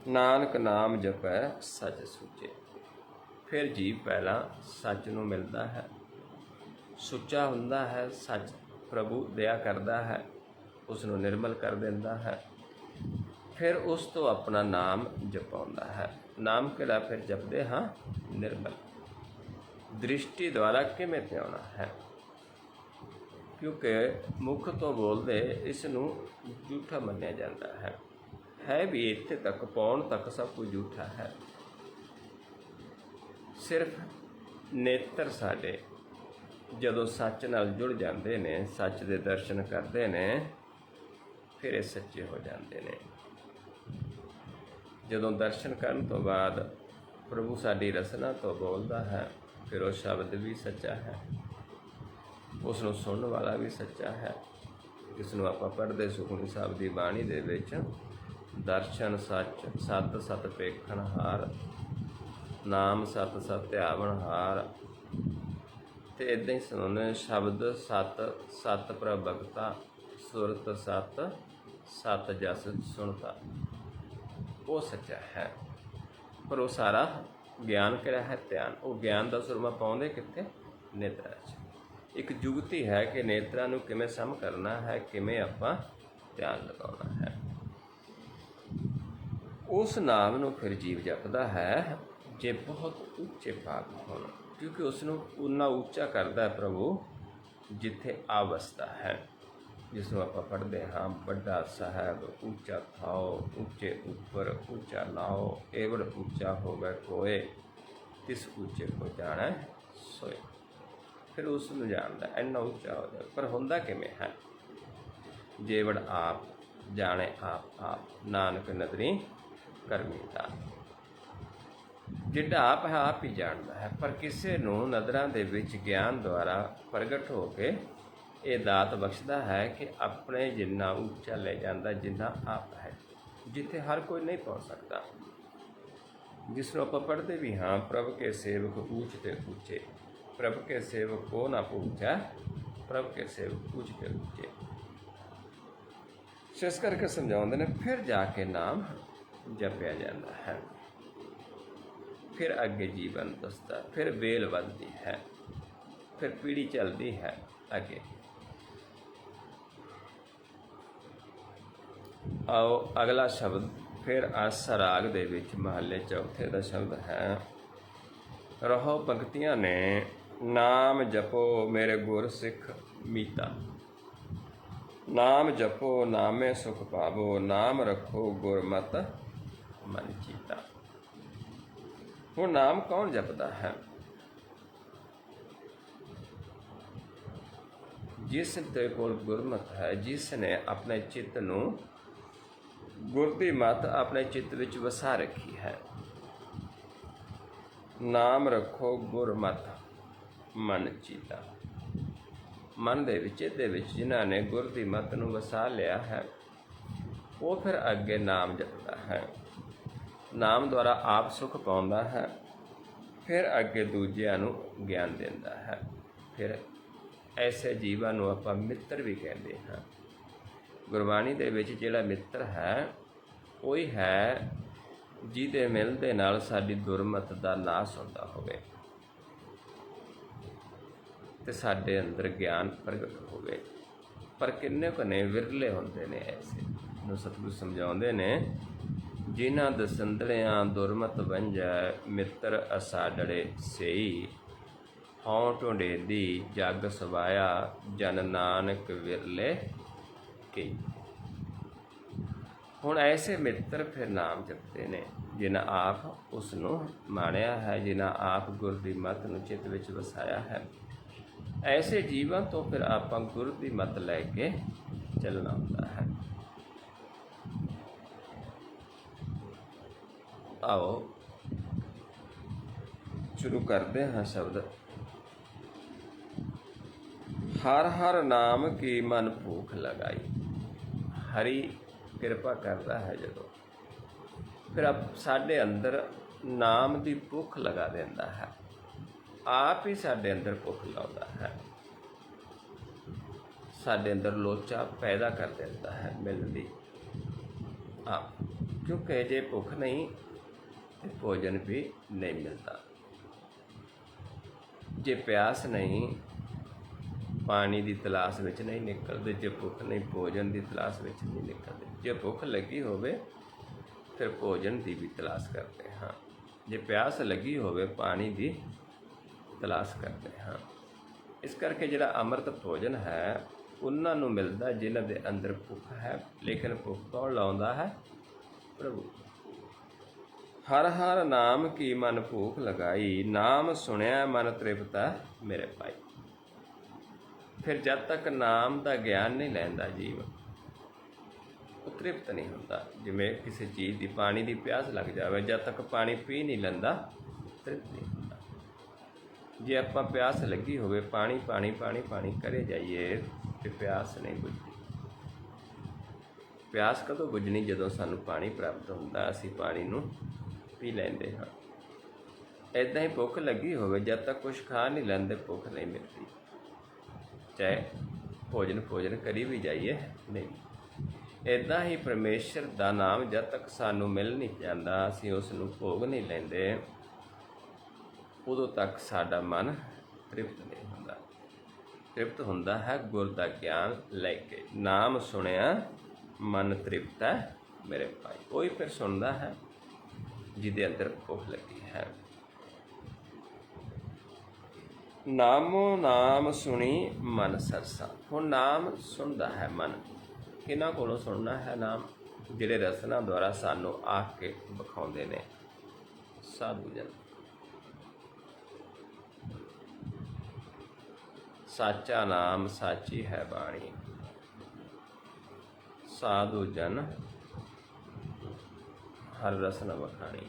ਨਾਨਕ ਨਾਮ ਜਪੈ ਸਚ ਸੁਚੇ। ਫਿਰ ਜੀਵ ਪਹਿਲਾਂ ਸੱਚ ਨੂੰ ਮਿਲਦਾ ਹੈ, ਸੁੱਚਾ ਹੁੰਦਾ ਹੈ। ਸੱਚ ਪ੍ਰਭੂ ਦਇਆ ਕਰਦਾ ਹੈ, ਉਸ ਨੂੰ ਨਿਰਮਲ ਕਰ ਦਿੰਦਾ ਹੈ। ਫਿਰ ਉਸ ਤੋਂ ਆਪਣਾ ਨਾਮ ਜਪਾਉਂਦਾ ਹੈ। ਨਾਮ ਕਿਹੜਾ ਫਿਰ ਜਪਦੇ ਹਾਂ? ਨਿਰਮਲ। ਦ੍ਰਿਸ਼ਟੀ ਦੁਆਰਾ ਕਿਵੇਂ ਧਿਆਉਣਾ ਹੈ? ਕਿਉਂਕਿ ਮੁੱਖ ਤੋਂ ਬੋਲਦੇ ਇਸ ਨੂੰ ਝੂਠਾ ਮੰਨਿਆ ਜਾਂਦਾ ਹੈ ਵੀ ਇੱਥੇ ਤੱਕ, ਪਾਉਣ ਤੱਕ ਸਭ ਕੁਝ ਝੂਠਾ ਹੈ। ਸਿਰਫ ਨੇਤਰ ਸਾਡੇ ਜਦੋਂ ਸੱਚ ਨਾਲ ਜੁੜ ਜਾਂਦੇ ਨੇ, ਸੱਚ ਦੇ ਦਰਸ਼ਨ ਕਰਦੇ ਨੇ, ਫਿਰ ਇਹ ਸੱਚੇ ਹੋ ਜਾਂਦੇ ਨੇ। ਜਦੋਂ ਦਰਸ਼ਨ ਕਰਨ ਤੋਂ ਬਾਅਦ ਪ੍ਰਭੂ ਸਾਡੀ ਰਸਨਾ ਤੋਂ ਬੋਲਦਾ ਹੈ, ਫਿਰ ਉਹ ਸ਼ਬਦ ਵੀ ਸੱਚਾ ਹੈ, ਉਸ ਨੂੰ ਸੁਣਨ ਵਾਲਾ ਵੀ ਸੱਚਾ ਹੈ। ਜਿਸ ਨੂੰ ਆਪਾਂ ਪੜ੍ਹਦੇ ਸੁਖਮਨੀ ਸਾਹਿਬ ਦੀ ਬਾਣੀ ਦੇ ਵਿੱਚ, ਦਰਸ਼ਨ ਸੱਚ, ਸਤ ਸਤ ਪੇਖਣ ਹਾਰ, ਨਾਮ ਸਤ ਸਤ ਧਿਆਵਣ ਹਾਰ, ਅਤੇ ਇੱਦਾਂ ਹੀ ਸੁਣਾਉਂਦੇ, ਸ਼ਬਦ ਸਤ ਸਤ ਪ੍ਰਭ ਭਗਤਾ, ਸੁਰਤ ਸਤ ਸਤ ਜਸ ਸੁਣਤਾ। ਉਹ ਸੱਚਾ ਹੈ। ਪਰ ਉਹ ਸਾਰਾ ਗਿਆਨ ਕਿਹੜਾ ਹੈ? ਧਿਆਨ। ਉਹ ਗਿਆਨ ਦਾ ਸੁਰਮਾ ਪਾਉਂਦੇ ਕਿੱਥੇ? ਨੇਤਰਾਂ 'ਚ। ਇੱਕ ਜੁਗਤੀ ਹੈ ਕਿ ਨੇਤਰਾਂ ਨੂੰ ਕਿਵੇਂ ਸਮ ਕਰਨਾ ਹੈ, ਕਿਵੇਂ ਆਪਾਂ ਧਿਆਨ ਲਗਾਉਣਾ ਹੈ। ਉਸ ਨਾਮ ਨੂੰ ਫਿਰ ਜੀਵ ਜਪਦਾ ਹੈ ਜੇ ਬਹੁਤ ਉੱਚੇ ਭਾਗ ਹੋਣ, ਕਿਉਂਕਿ ਉਸ ਨੂੰ ਉਨਾ ਉੱਚਾ ਕਰਦਾ ਹੈ ਪ੍ਰਭੂ ਜਿੱਥੇ ਆ ਵਸਦਾ ਹੈ। ਜਿਸ ਨੂੰ ਆਪਾਂ ਪੜ੍ਹਦੇ ਹਾਂ, ਵੱਡਾ ਸਾਹਿਬ ਉੱਚਾ ਥਾਓ, ਉੱਚੇ ਉੱਪਰ ਉੱਚਾ ਨਾਓ, ਏਵੜ ਉੱਚਾ ਹੋਵੇ ਕੋਏ, ਤਿਸ ਉੱਚੇ ਕੋ ਜਾਣੈ ਸੋਏ। ਫਿਰ ਉਸ ਨੂੰ ਜਾਣਦਾ, ਇੰਨਾ ਉੱਚਾ ਹੋ ਜਾਵੇ। ਪਰ ਹੁੰਦਾ ਕਿਵੇਂ ਹੈ? ਜੇਵੜ ਆਪ ਜਾਣੇ ਆਪ ਆਪ, ਨਾਨਕ ਨਦਰੀ ਕਰਮੀ ਦਾਤ। ਜਿਹੜਾ ਆਪ ਹੈ, ਆਪ ਹੀ ਜਾਣਦਾ ਹੈ। ਪਰ ਕਿਸੇ ਨੂੰ ਨਦਰਾਂ ਦੇ ਵਿੱਚ ਗਿਆਨ ਦੁਆਰਾ ਪ੍ਰਗਟ ਹੋ ਕੇ ਇਹ ਦਾਤ ਬਖਸ਼ਦਾ ਹੈ ਕਿ ਆਪਣੇ ਜਿੰਨਾ ਉੱਚਾ ਲੈ ਜਾਂਦਾ, ਜਿੰਨਾ ਆਪ ਹੈ। ਜਿੱਥੇ ਹਰ ਕੋਈ ਨਹੀਂ ਪਹੁੰਚ ਸਕਦਾ, ਜਿਸ ਨੂੰ ਆਪਾਂ ਪੜ੍ਹਦੇ ਵੀ ਹਾਂ, ਪ੍ਰਭ ਕੇ ਸੇਵਕ ਊਚ ਤੇ ਉੱਚੇ, ਪ੍ਰਭ ਕੇ ਸੇਵਕ ਕੋ ਨਾ ਪਹੁੰਚੈ, ਪ੍ਰਭ ਕੇ ਸੇਵਕ ਊਚ ਤੇ ਉੱਚੇ। ਇਸ ਕਰਕੇ ਸਮਝਾਉਂਦੇ ਨੇ ਫਿਰ ਜਾ ਕੇ ਨਾਮ ਜਪਿਆ ਜਾਂਦਾ ਹੈ, ਫਿਰ ਅੱਗੇ ਜੀਵਨ ਦੱਸਦਾ, ਫਿਰ ਵੇਲ ਵੱਧਦੀ ਹੈ, ਫਿਰ ਪੀੜ੍ਹੀ ਚੱਲਦੀ ਹੈ ਅੱਗੇ। ਆਓ ਅਗਲਾ ਸ਼ਬਦ ਫਿਰ ਆਸਾ ਰਾਗ ਦੇ ਵਿੱਚ ਮਹੱਲੇ ਚੌਥੇ ਦਾ ਸ਼ਬਦ ਹੈ। ਰਹੋ ਪੰਕਤੀਆਂ ਨੇ, ਨਾਮ ਜਪੋ ਮੇਰੇ ਗੁਰ ਸਿੱਖ ਮੀਤਾ, ਨਾਮ ਜਪੋ ਨਾਮੇ ਸੁਖ ਪਾਵੋ, ਨਾਮ ਰੱਖੋ ਗੁਰਮਤ ਮਨ ਚੀਤਾ। ਹੁਣ ਨਾਮ ਕੌਣ ਜਪਦਾ ਹੈ? ਜਿਸ ਦੇ ਕੋਲ ਗੁਰਮਤ ਹੈ, ਜਿਸ ਨੇ ਆਪਣੇ ਚਿੱਤ ਨੂੰ ਗੁਰ ਦੀ ਮੱਤ ਆਪਣੇ ਚਿੱਤ ਵਿੱਚ ਵਸਾ ਰੱਖੀ ਹੈ। ਨਾਮ ਰੱਖੋ ਗੁਰਮਤ ਮਨ ਚੀਤਾ। ਮਨ ਦੇ ਵਿੱਚ, ਇਹਦੇ ਵਿੱਚ ਜਿਨ੍ਹਾਂ ਨੇ ਗੁਰ ਦੀ ਮੱਤ ਨੂੰ ਵਸਾ ਲਿਆ ਹੈ, ਉਹ ਫਿਰ ਅੱਗੇ ਨਾਮ ਜਪਦਾ ਹੈ, ਨਾਮ ਦੁਆਰਾ ਆਪ ਸੁਖ ਪਾਉਂਦਾ ਹੈ, ਫਿਰ ਅੱਗੇ ਦੂਜਿਆਂ ਨੂੰ ਗਿਆਨ ਦਿੰਦਾ ਹੈ। ਫਿਰ ਐਸੇ ਜੀਵਾਂ ਨੂੰ ਆਪਾਂ ਮਿੱਤਰ ਵੀ ਕਹਿੰਦੇ ਹਾਂ। ਗੁਰਬਾਣੀ ਦੇ ਵਿੱਚ ਜਿਹੜਾ ਮਿੱਤਰ ਹੈ, ਉਹੀ ਹੈ ਜਿਹਦੇ ਮਿਲਣ ਦੇ ਨਾਲ ਸਾਡੀ ਦੁਰਮਤ ਦਾ ਨਾਸ਼ ਹੁੰਦਾ ਹੋਵੇ ਤੇ ਸਾਡੇ ਅੰਦਰ ਗਿਆਨ ਪ੍ਰਗਟ ਹੋਵੇ। ਪਰ ਕਿੰਨੇ ਕੁ ਨੇ, ਵਿਰਲੇ ਹੁੰਦੇ ਨੇ ਐਸੇ ਨੂੰ ਸਤਿਗੁਰੂ ਸਮਝਾਉਂਦੇ ਨੇ, ਜਿਨ੍ਹਾਂ ਦਸੰਦੜਿਆਂ ਦੁਰਮਤ ਵੰਝੈ, ਮਿੱਤਰ ਅਸਾਡੜੇ ਸਈ, ਹਉ ਢੁੰਡੇਦੀ ਜਗ ਸਵਾਇਆ, ਜਨ ਨਾਨਕ ਵਿਰਲੇ ਕੀ। ਹੁਣ ਐਸੇ ਮਿੱਤਰ ਫਿਰ ਨਾਮ ਜਪਦੇ ਨੇ, ਜਿਨ੍ਹਾਂ ਆਪ ਉਸ ਨੂੰ ਮਾਣਿਆ ਹੈ, ਜਿਨ੍ਹਾਂ ਆਪ ਗੁਰ ਦੀ ਮੱਤ ਨੂੰ ਚਿੱਤ ਵਿੱਚ ਵਸਾਇਆ ਹੈ। ਐਸੇ ਜੀਵਨ ਤੋਂ ਫਿਰ ਆਪਾਂ ਗੁਰ ਦੀ ਮੱਤ ਲੈ ਕੇ ਚੱਲਣਾ ਹੁੰਦਾ ਹੈ। ਆਓ ਸ਼ੁਰੂ ਕਰਦੇ ਹਾਂ ਸ਼ਬਦ। ਹਰ ਹਰ ਨਾਮ ਕੀ ਮਨ ਭੂਖ ਲਗਾਈ। ਹਰੀ ਕਿਰਪਾ ਕਰਦਾ ਹੈ ਜਦੋਂ, ਫਿਰ ਸਾਡੇ ਅੰਦਰ ਨਾਮ ਦੀ ਭੁੱਖ ਲਗਾ ਦਿੰਦਾ ਹੈ, ਆਪ ਹੀ ਸਾਡੇ ਅੰਦਰ ਭੁੱਖ ਲਾਉਂਦਾ ਹੈ, ਸਾਡੇ ਅੰਦਰ ਲੋਚਾ ਪੈਦਾ ਕਰ ਦਿੰਦਾ ਹੈ ਮਿਲਣ ਦੀ ਆਪ। ਕਿਉਂਕਿ ਜੇ ਭੁੱਖ ਨਹੀਂ ਤੇ ਭੋਜਨ ਵੀ ਨਹੀਂ ਮਿਲਦਾ, ਜੇ ਪਿਆਸ ਨਹੀਂ ਪਾਣੀ ਦੀ ਤਲਾਸ਼ ਵਿੱਚ ਨਹੀਂ ਨਿਕਲਦੇ, ਜੇ ਭੁੱਖ ਨਹੀਂ ਭੋਜਨ ਦੀ ਤਲਾਸ਼ ਵਿੱਚ ਨਹੀਂ ਨਿਕਲਦੇ। ਜੇ ਭੁੱਖ ਲੱਗੀ ਹੋਵੇ ਫਿਰ ਭੋਜਨ ਦੀ ਵੀ ਤਲਾਸ਼ ਕਰਦੇ ਹਾਂ, ਜੇ ਪਿਆਸ ਲੱਗੀ ਹੋਵੇ ਪਾਣੀ ਦੀ ਤਲਾਸ਼ ਕਰਦੇ ਹਾਂ। ਇਸ ਕਰਕੇ ਜਿਹੜਾ ਅੰਮ੍ਰਿਤ ਭੋਜਨ ਹੈ ਉਹਨਾਂ ਨੂੰ ਮਿਲਦਾ ਜਿਨ੍ਹਾਂ ਦੇ ਅੰਦਰ ਭੁੱਖ ਹੈ। ਲੇਕਿਨ ਭੁੱਖ ਕੌਣ ਲਾਉਂਦਾ ਹੈ? ਪ੍ਰਭੂ। ਹਰ ਹਰ ਨਾਮ ਕੀ ਮਨ ਭੂਖ ਲਗਾਈ, ਨਾਮ ਸੁਣਿਆ ਮਨ ਤ੍ਰਿਪਤਾ ਮੇਰੇ ਭਾਈ। ਫਿਰ ਜਦ ਤੱਕ ਨਾਮ ਦਾ ਗਿਆਨ ਨਹੀਂ ਲੈਂਦਾ ਜੀਵ, ਉਹ ਤ੍ਰਿਪਤ ਨਹੀਂ ਹੁੰਦਾ। ਜਿਵੇਂ ਕਿਸੇ ਚੀਜ਼ ਦੀ, ਪਾਣੀ ਦੀ ਪਿਆਸ ਲੱਗ ਜਾਵੇ, ਜਦ ਤੱਕ ਪਾਣੀ ਪੀ ਨਹੀਂ ਲੈਂਦਾ ਤ੍ਰਿਪਤ ਨਹੀਂ ਹੁੰਦਾ। ਜੇ ਆਪਾਂ ਪਿਆਸ ਲੱਗੀ ਹੋਵੇ, ਪਾਣੀ ਪਾਣੀ ਪਾਣੀ ਪਾਣੀ ਕਰੇ ਜਾਈਏ ਤੇ ਪਿਆਸ ਨਹੀਂ ਬੁਝਦੀ। ਪਿਆਸ ਕਦੋਂ ਬੁਝਣੀ? ਜਦੋਂ ਸਾਨੂੰ ਪਾਣੀ ਪ੍ਰਾਪਤ ਹੁੰਦਾ, ਅਸੀਂ ਪਾਣੀ ਨੂੰ ਪੀ ਲੈਂਦੇ ਹਾਂ। ਇੱਦਾਂ ਹੀ ਭੁੱਖ ਲੱਗੀ ਹੋਵੇ, ਜਦ ਤੱਕ ਕੁਛ ਖਾ ਨਹੀਂ ਲੈਂਦੇ ਭੁੱਖ ਨਹੀਂ ਮਿਲਦੀ, ਚਾਹੇ ਭੋਜਨ ਕਰੀ ਵੀ ਜਾਈਏ ਨਹੀਂ। ਇੱਦਾਂ ਹੀ ਪਰਮੇਸ਼ਰ ਦਾ ਨਾਮ ਜਦ ਤੱਕ ਸਾਨੂੰ ਮਿਲ ਨਹੀਂ ਜਾਂਦਾ, ਅਸੀਂ ਉਸ ਨੂੰ ਭੋਗ ਨਹੀਂ ਲੈਂਦੇ, ਉਦੋਂ ਤੱਕ ਸਾਡਾ ਮਨ ਤ੍ਰਿਪਤ ਨਹੀਂ ਹੁੰਦਾ। ਤ੍ਰਿਪਤ ਹੁੰਦਾ ਹੈ ਗੁਰ ਦਾ ਗਿਆਨ ਲੈ ਕੇ। ਨਾਮ ਸੁਣਿਆ ਮਨ ਤ੍ਰਿਪਤ ਹੈ ਮੇਰੇ ਭਾਈ। ਉਹੀ ਫਿਰ ਸੁਣਦਾ ਹੈ ਜਿਹਦੇ ਅੰਦਰ ਭੁੱਖ ਲੱਗੀ ਹੈ। ਨਾਮੋ ਨਾਮ ਸੁਣੀ ਮਨ ਸਰਸਾ। ਹੁਣ ਨਾਮ ਸੁਣਦਾ ਹੈ ਮਨ। ਕਿਹਨਾਂ ਕੋਲੋਂ ਸੁਣਨਾ ਹੈ ਨਾਮ? ਜਿਹੜੇ ਰਸਨਾ ਦੁਆਰਾ ਸਾਨੂੰ ਆਖ ਕੇ ਵਿਖਾਉਂਦੇ ਨੇ ਸਾਧੂ ਜਨ। ਸਾਚਾ ਨਾਮ ਸਾਚੀ ਹੈ ਬਾਣੀ, ਸਾਧੂ ਜਨ ਹਰ ਰਸਨਾ ਵਖਾਣੀ।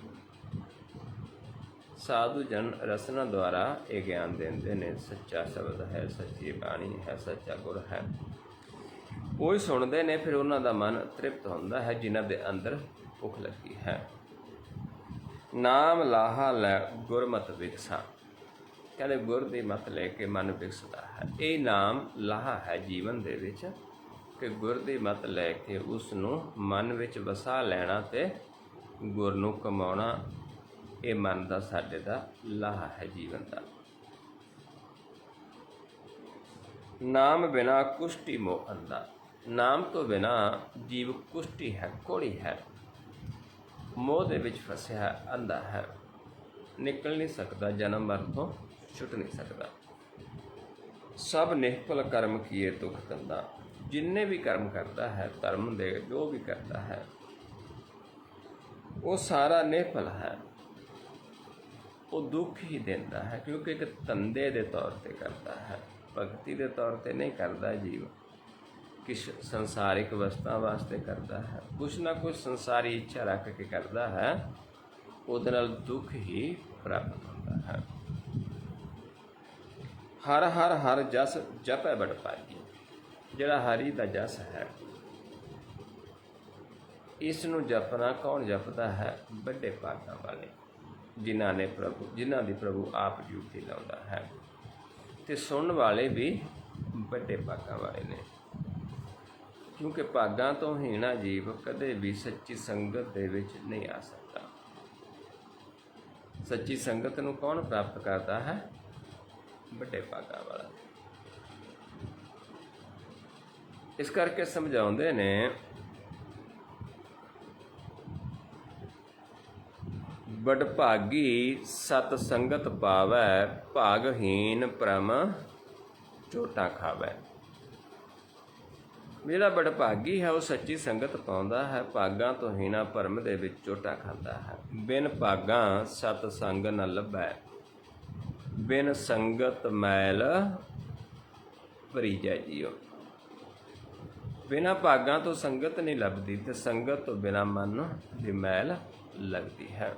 ਸਾਧੂ ਜਨ ਰਸਨਾ ਦੁਆਰਾ ਇਹ ਗਿਆਨ ਦਿੰਦੇ ਨੇ, ਸੱਚਾ ਸ਼ਬਦ ਹੈ, ਸੱਚੀ ਬਾਣੀ ਹੈ, ਸੱਚਾ ਗੁਰ ਹੈ। ਉਹ ਹੀ ਸੁਣਦੇ ਨੇ, ਫਿਰ ਉਹਨਾਂ ਦਾ ਮਨ ਤ੍ਰਿਪਤ ਹੁੰਦਾ ਹੈ ਜਿਨ੍ਹਾਂ ਦੇ ਅੰਦਰ ਭੁੱਖ ਲੱਗੀ ਹੈ। ਨਾਮ ਲਾਹਾ ਲੈ ਗੁਰਮਤਿ ਵਿਕਸਾ, ਕਹਿੰਦੇ ਗੁਰ ਦੀ ਮੱਤ ਲੈ ਕੇ ਮਨ ਵਿਕਸਦਾ ਹੈ। ਇਹ ਨਾਮ ਲਾਹਾ ਹੈ ਜੀਵਨ ਦੇ ਵਿੱਚ, ਕਿ ਗੁਰ ਦੀ ਮੱਤ ਲੈ ਕੇ ਉਸ ਨੂੰ ਮਨ ਵਿੱਚ ਵਸਾ ਲੈਣਾ ਅਤੇ ਗੁਰ ਨੂੰ ਕਮਾਉਣਾ, ਇਹ ਮਨ ਦਾ ਸਾਡੇ ਦਾ ਲਾਹਾ ਹੈ ਜੀਵਨ ਦਾ। ਨਾਮ ਬਿਨਾ ਕੁਸ਼ਟੀ ਮੋਹ ਅੰਧਾ, ਨਾਮ ਤੋਂ ਬਿਨਾ ਜੀਵ ਕੁਸ਼ਟੀ ਹੈ, ਕੋੜੀ ਹੈ, ਮੋਹ ਦੇ ਵਿੱਚ ਫਸਿਆ ਹੈ, ਅੰਧਾ ਹੈ, ਨਿਕਲ ਨਹੀਂ ਸਕਦਾ, ਜਨਮ ਮਰਨ ਤੋਂ ਛੁੱਟ ਨਹੀਂ ਸਕਦਾ। ਸਭ ਨਿਸ਼ਫਲ ਕਰਮ ਕੀਏ ਦੁਖ ਧੰਦਾ, ਜਿੰਨੇ ਵੀ ਕਰਮ ਕਰਦਾ ਹੈ, ਧਰਮ ਦੇ ਜੋ ਵੀ ਕਰਦਾ ਹੈ, ਉਹ ਸਾਰਾ ਨਿਸ਼ਫਲ ਹੈ, ਉਹ ਦੁੱਖ ਹੀ ਦਿੰਦਾ ਹੈ, ਕਿਉਂਕਿ ਇੱਕ ਧੰਦੇ ਦੇ ਤੌਰ 'ਤੇ ਕਰਦਾ ਹੈ, ਭਗਤੀ ਦੇ ਤੌਰ 'ਤੇ ਨਹੀਂ ਕਰਦਾ ਜੀਵ। ਕਿਸ ਸੰਸਾਰਿਕ ਵਸਤਾਂ ਵਾਸਤੇ ਕਰਦਾ ਹੈ, ਕੁਛ ਨਾ ਕੁਛ ਸੰਸਾਰੀ ਇੱਛਾ ਰੱਖ ਕੇ ਕਰਦਾ ਹੈ, ਉਹਦੇ ਨਾਲ ਦੁੱਖ ਹੀ ਪ੍ਰਾਪਤ ਹੁੰਦਾ ਹੈ। ਹਰ ਹਰ ਹਰ ਜਸ ਜਪੈ ਬੜ ਭਾਗੀ, ਜਿਹੜਾ ਹਰੀ ਦਾ ਜਸ ਹੈ, ਇਸ ਨੂੰ ਜਪਣਾ ਕੌਣ ਜਪਦਾ ਹੈ? ਵੱਡੇ ਭਾਗਾਂ ਵਾਲੇ, ਜਿਨ੍ਹਾਂ ਦੀ ਪ੍ਰਭੂ ਆਪ ਡਿਊਟੀ ਲਾਉਂਦਾ ਹੈ, ਅਤੇ ਸੁਣਨ ਵਾਲੇ ਵੀ ਵੱਡੇ ਭਾਗਾਂ ਵਾਲੇ ਨੇ। ਕਿਉਂਕਿ ਭਾਗਾਂ ਤੋਂ ਹੀਣਾ ਜੀਵ ਕਦੇ ਵੀ ਸੱਚੀ ਸੰਗਤ ਦੇ ਵਿੱਚ ਨਹੀਂ ਆ ਸਕਦਾ। ਸੱਚੀ ਸੰਗਤ ਨੂੰ ਕੌਣ ਪ੍ਰਾਪਤ ਕਰਦਾ ਹੈ? ਵੱਡੇ ਭਾਗਾਂ ਵਾਲਾ। ਇਸ ਕਰਕੇ ਸਮਝਾਉਂਦੇ ਨੇ, ਵਡਭਾਗੀ ਸਤ ਸੰਗਤ ਪਾਵੈ, ਭਾਗਹੀਨ ਭ੍ਰਮ ਝੋਟਾਂ ਖਾਵੈ। ਜਿਹੜਾ ਵਡਭਾਗੀ ਹੈ ਉਹ ਸੱਚੀ ਸੰਗਤ ਪਾਉਂਦਾ ਹੈ, ਭਾਗਾਂ ਤੋਂ ਹੀਣਾ ਭਰਮ ਦੇ ਵਿੱਚ ਝੋਟਾ ਖਾਂਦਾ ਹੈ। ਬਿਨ ਭਾਗਾਂ ਸਤ ਸੰਗ ਨ ਲੱਭੈ, ਬਿਨ ਸੰਗਤ ਮੈਲ ਭਰੀਜੈ ਜੀਓ। ਬਿਨਾਂ ਭਾਗਾਂ ਤੋਂ ਸੰਗਤ ਨਹੀਂ ਲੱਭਦੀ, ਤੇ ਸੰਗਤ ਤੋਂ ਬਿਨਾਂ ਮਨ ਦੀ ਮੈਲ ਲੱਗਦੀ ਹੈ।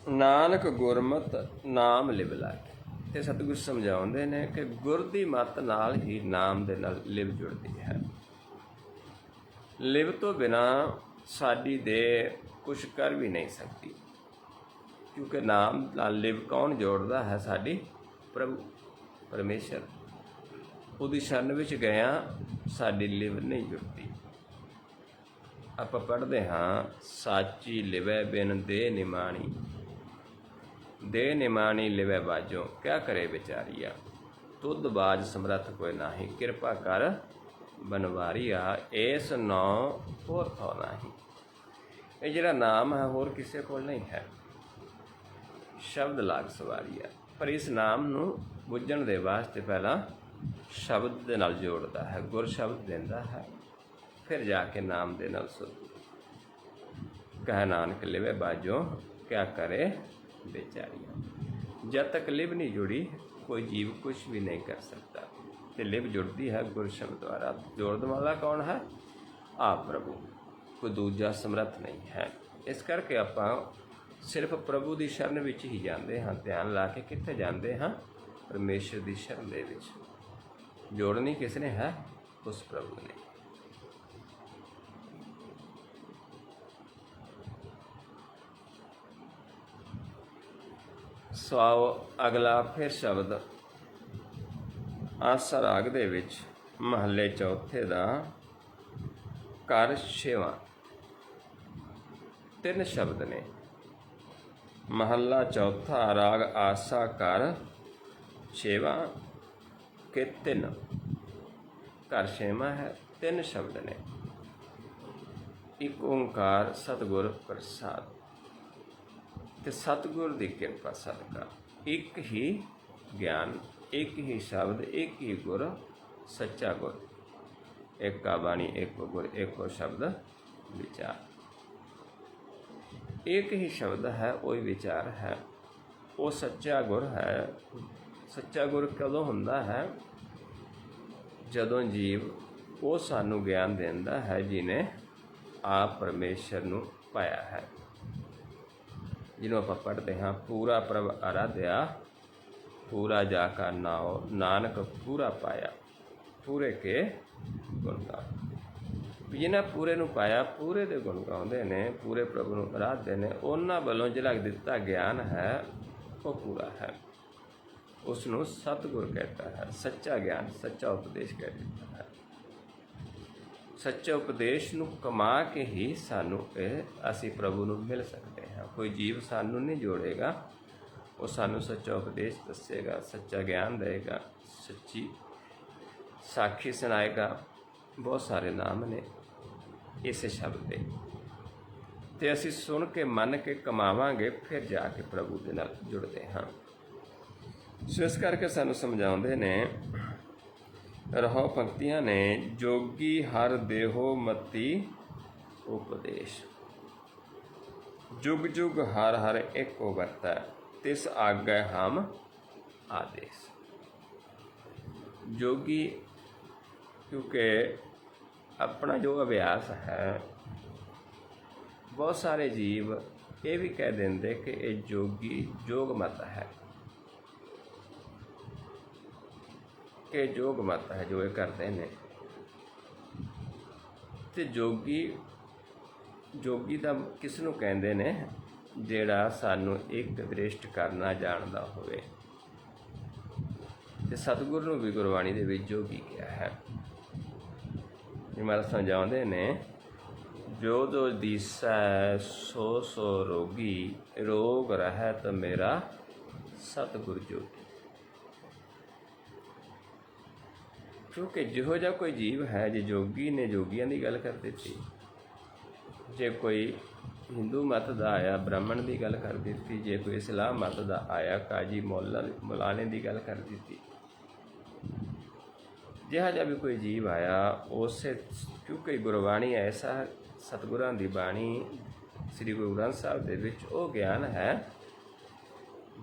ਨਾਨਕ ਗੁਰਮਤਿ ਨਾਮ ਲਿਵ ਲਾਗੈ, ਤੇ ਸਤਿਗੁਰੂ ਸਮਝਾਉਂਦੇ ਨੇ ਕਿ ਗੁਰ ਦੀ ਮੱਤ ਨਾਲ ਹੀ ਨਾਮ ਦੇ ਨਾਲ ਲਿਵ ਜੁੜਦੀ ਹੈ। ਲਿਵ ਤੋਂ ਬਿਨਾਂ ਸਾਡੀ ਦੇਹ ਕੁਛ ਕਰ ਵੀ ਨਹੀਂ ਸਕਦੀ, ਕਿਉਂਕਿ ਨਾਮ ਨਾਲ ਲਿਵ ਕੌਣ ਜੋੜਦਾ ਹੈ? ਸਾਡੀ ਪ੍ਰਭੂ ਪਰਮੇਸ਼ਰ। ਉਹਦੀ ਸ਼ਰਨ ਵਿੱਚ ਗਿਆ, ਸਾਡੀ ਲਿਵ ਨਹੀਂ ਜੁੜਦੀ। ਆਪਾਂ ਪੜ੍ਹਦੇ ਹਾਂ, ਸਾਚੀ ਲਿਵੈ ਬਿਨ ਦੇਹ ਨਿਮਾਣੀ, ਦੇਹ ਨਿਮਾਣੀ ਲਿਵੈ ਬਾਝੋਂ, ਕਿਆ ਕਰੇ ਵਿਚਾਰੀਆ, ਤੁਧ ਬਾਝ ਸਮਰੱਥ ਕੋਈ ਨਾਹੀ, ਕਿਰਪਾ ਕਰ ਬਨਵਾਰੀਆ, ਏਸ ਨੌ ਹੋਰ ਥੋ ਨਾਹੀ। ਇਹ ਜਿਹੜਾ ਨਾਮ ਹੈ ਹੋਰ ਕਿਸੇ ਕੋਲ ਨਹੀਂ ਹੈ, ਸ਼ਬਦ ਲਾਗ ਸਵਾਰੀਆ। ਪਰ ਇਸ ਨਾਮ ਨੂੰ ਬੁੱਝਣ ਦੇ ਵਾਸਤੇ ਪਹਿਲਾਂ ਸ਼ਬਦ ਦੇ ਨਾਲ ਜੋੜਦਾ ਹੈ, ਗੁਰ ਸ਼ਬਦ ਦਿੰਦਾ ਹੈ, ਫਿਰ ਜਾ ਕੇ ਨਾਮ ਦੇ ਨਾਲ ਸੁਧ। ਕਹਿ ਨਾਨਕ ਲਿਵੇ ਬਾਝੋਂ, ਕਿਆ ਕਰੇ ਵਿਚਾਰੀਆਂ। ਜਦ ਤੱਕ ਲਿਵ ਨਹੀਂ ਜੁੜੀ, ਕੋਈ ਜੀਵ ਕੁਛ ਵੀ ਨਹੀਂ ਕਰ ਸਕਦਾ। ਤੇ ਲਿਵ ਜੁੜਦੀ ਹੈ ਗੁਰ ਸ਼ਬਦ ਦੁਆਰਾ। ਜੋੜਨ ਵਾਲਾ ਕੌਣ ਹੈ? ਆਪ ਪ੍ਰਭੂ, ਕੋਈ ਦੂਜਾ ਸਮਰੱਥ ਨਹੀਂ ਹੈ। ਇਸ ਕਰਕੇ ਆਪਾਂ ਸਿਰਫ ਪ੍ਰਭੂ ਦੀ ਸ਼ਰਨ ਵਿੱਚ ਹੀ ਜਾਂਦੇ ਹਾਂ। ਧਿਆਨ ਲਾ ਕੇ ਕਿੱਥੇ ਜਾਂਦੇ ਹਾਂ? ਪਰਮੇਸ਼ਰ ਦੀ ਸ਼ਰਨ ਦੇ ਵਿੱਚ। ਜੋੜਨੀ ਕਿਸ ਨੇ ਹੈ? ਉਸ ਪ੍ਰਭੂ ਨੇ। ਸੋ ਅਗਲਾ ਫਿਰ ਸ਼ਬਦ ਆਸਾ ਰਾਗ ਦੇ ਵਿੱਚ ਮਹੱਲੇ ਚੌਥੇ ਦਾ ਘਰ ਛੇਵਾਂ। 3 ਸ਼ਬਦ ਨੇ। ਮਹੱਲਾ ਚੌਥਾ, ਰਾਗ ਆਸਾ, ਘਰ ਛੇਵਾਂ ਕਿ 3। ਘਰ ਛੇਵਾਂ ਹੈ, 3 ਸ਼ਬਦ ਨੇ। ਇੱਕ ਓਂਕਾਰ ਸਤਿਗੁਰ ਪ੍ਰਸਾਦ, ਤੇ ਸਤਿਗੁਰ ਦੀ ਕਿਰਪਾ ਸਦਕਾ ਇੱਕ ਹੀ ਗਿਆਨ, ਇੱਕ ਹੀ ਸ਼ਬਦ, ਇੱਕ ਹੀ ਗੁਰ, ਸੱਚਾ ਗੁਰ। ਏਕਾ ਬਾਣੀ ਏਕੋ ਗੁਰ, ਏਕੋ ਸ਼ਬਦ ਵਿਚਾਰ। ਇੱਕ ਹੀ ਸ਼ਬਦ ਹੈ, ਉਹੀ ਵਿਚਾਰ ਹੈ, ਉਹ ਸੱਚਾ ਗੁਰ ਹੈ। ਸੱਚਾ ਗੁਰ ਕਦੋਂ ਹੁੰਦਾ ਹੈ? ਜਦੋਂ ਜੀਵ ਉਹ ਸਾਨੂੰ ਗਿਆਨ ਦਿੰਦਾ ਹੈ ਜਿਹਨੇ ਆਪ ਪਰਮੇਸ਼ਰ ਨੂੰ ਪਾਇਆ ਹੈ। ਜਿਹਨੂੰ ਆਪਾਂ ਪੜ੍ਹਦੇ ਹਾਂ, ਪੂਰਾ ਪ੍ਰਭ ਆਰਾਧਿਆ पूरा जाका नाओ, नानक पूरा पाया, पूरे के गुण गाओ। जिन्हें पूरे नूं पाया, पूरे दे गुण गाउंदे ने, पूरे प्रभु नूं आराधदे ने, उन्हां वल्लों जिहड़ा दिता ज्ञान है वो पूरा है। उसनूं सतगुर कहता है, सच्चा ज्ञान, सच्चा उपदेश कह दिता है। सच्चे उपदेश नूं कमा के ही सानूं असीं प्रभु नूं मिल सकते हैं। कोई जीव सानूं नहीं जोड़ेगा, वो सानूं सच्चा उपदेश दसेगा, सच्चा ज्ञान देगा, सच्ची साखी सुनाएगा। बहुत सारे नाम ने इस शब्द के, तो असीं सुन के मन के कमावांगे, फिर जाके प्रभु दे नाल जुड़ते हाँ। सो इस करके सानूं समझाउंदे ने रहो पंक्तियां ने, जोगी हर देहो मती उपदेश, जुग जुग हर हर एको वरतै, तिस आगे हम आदेश। जोगी क्योंकि अपना जो अभ्यास है, बहुत सारे जीव ये भी कह देंगे कि ये जोगी जोग मत है, कि जोग मत है जो ये करते हैं। तो जोगी जोगी दा किस नूं कहंदे ने, जिहड़ा सानूं एक दृष्ट करना जानदा होवे। ते सतगुरु नूं भी गुरबाणी दे विच जोगी किहा है। महाराज समझाउंदे ने, जो जो दिसै सो सो रोगी, रोग रहत मेरा सतगुर जोगी। क्योंकि जिहो जिहा कोई जीव है, जे जोगी ने जोगियां की गल कर दी, जे कोई हिंदू मत का आया ब्राह्मण की गल कर दी, जे कोई इस्लाम मत का आया काजी मौलाने की गल कर दी, जिहा जिहा भी कोई जीव आया उस, क्योंकि गुरबाणी ऐसा सतगुरां दी बाणी श्री गुरु ग्रंथ साहिब दे विच वो ज्ञान है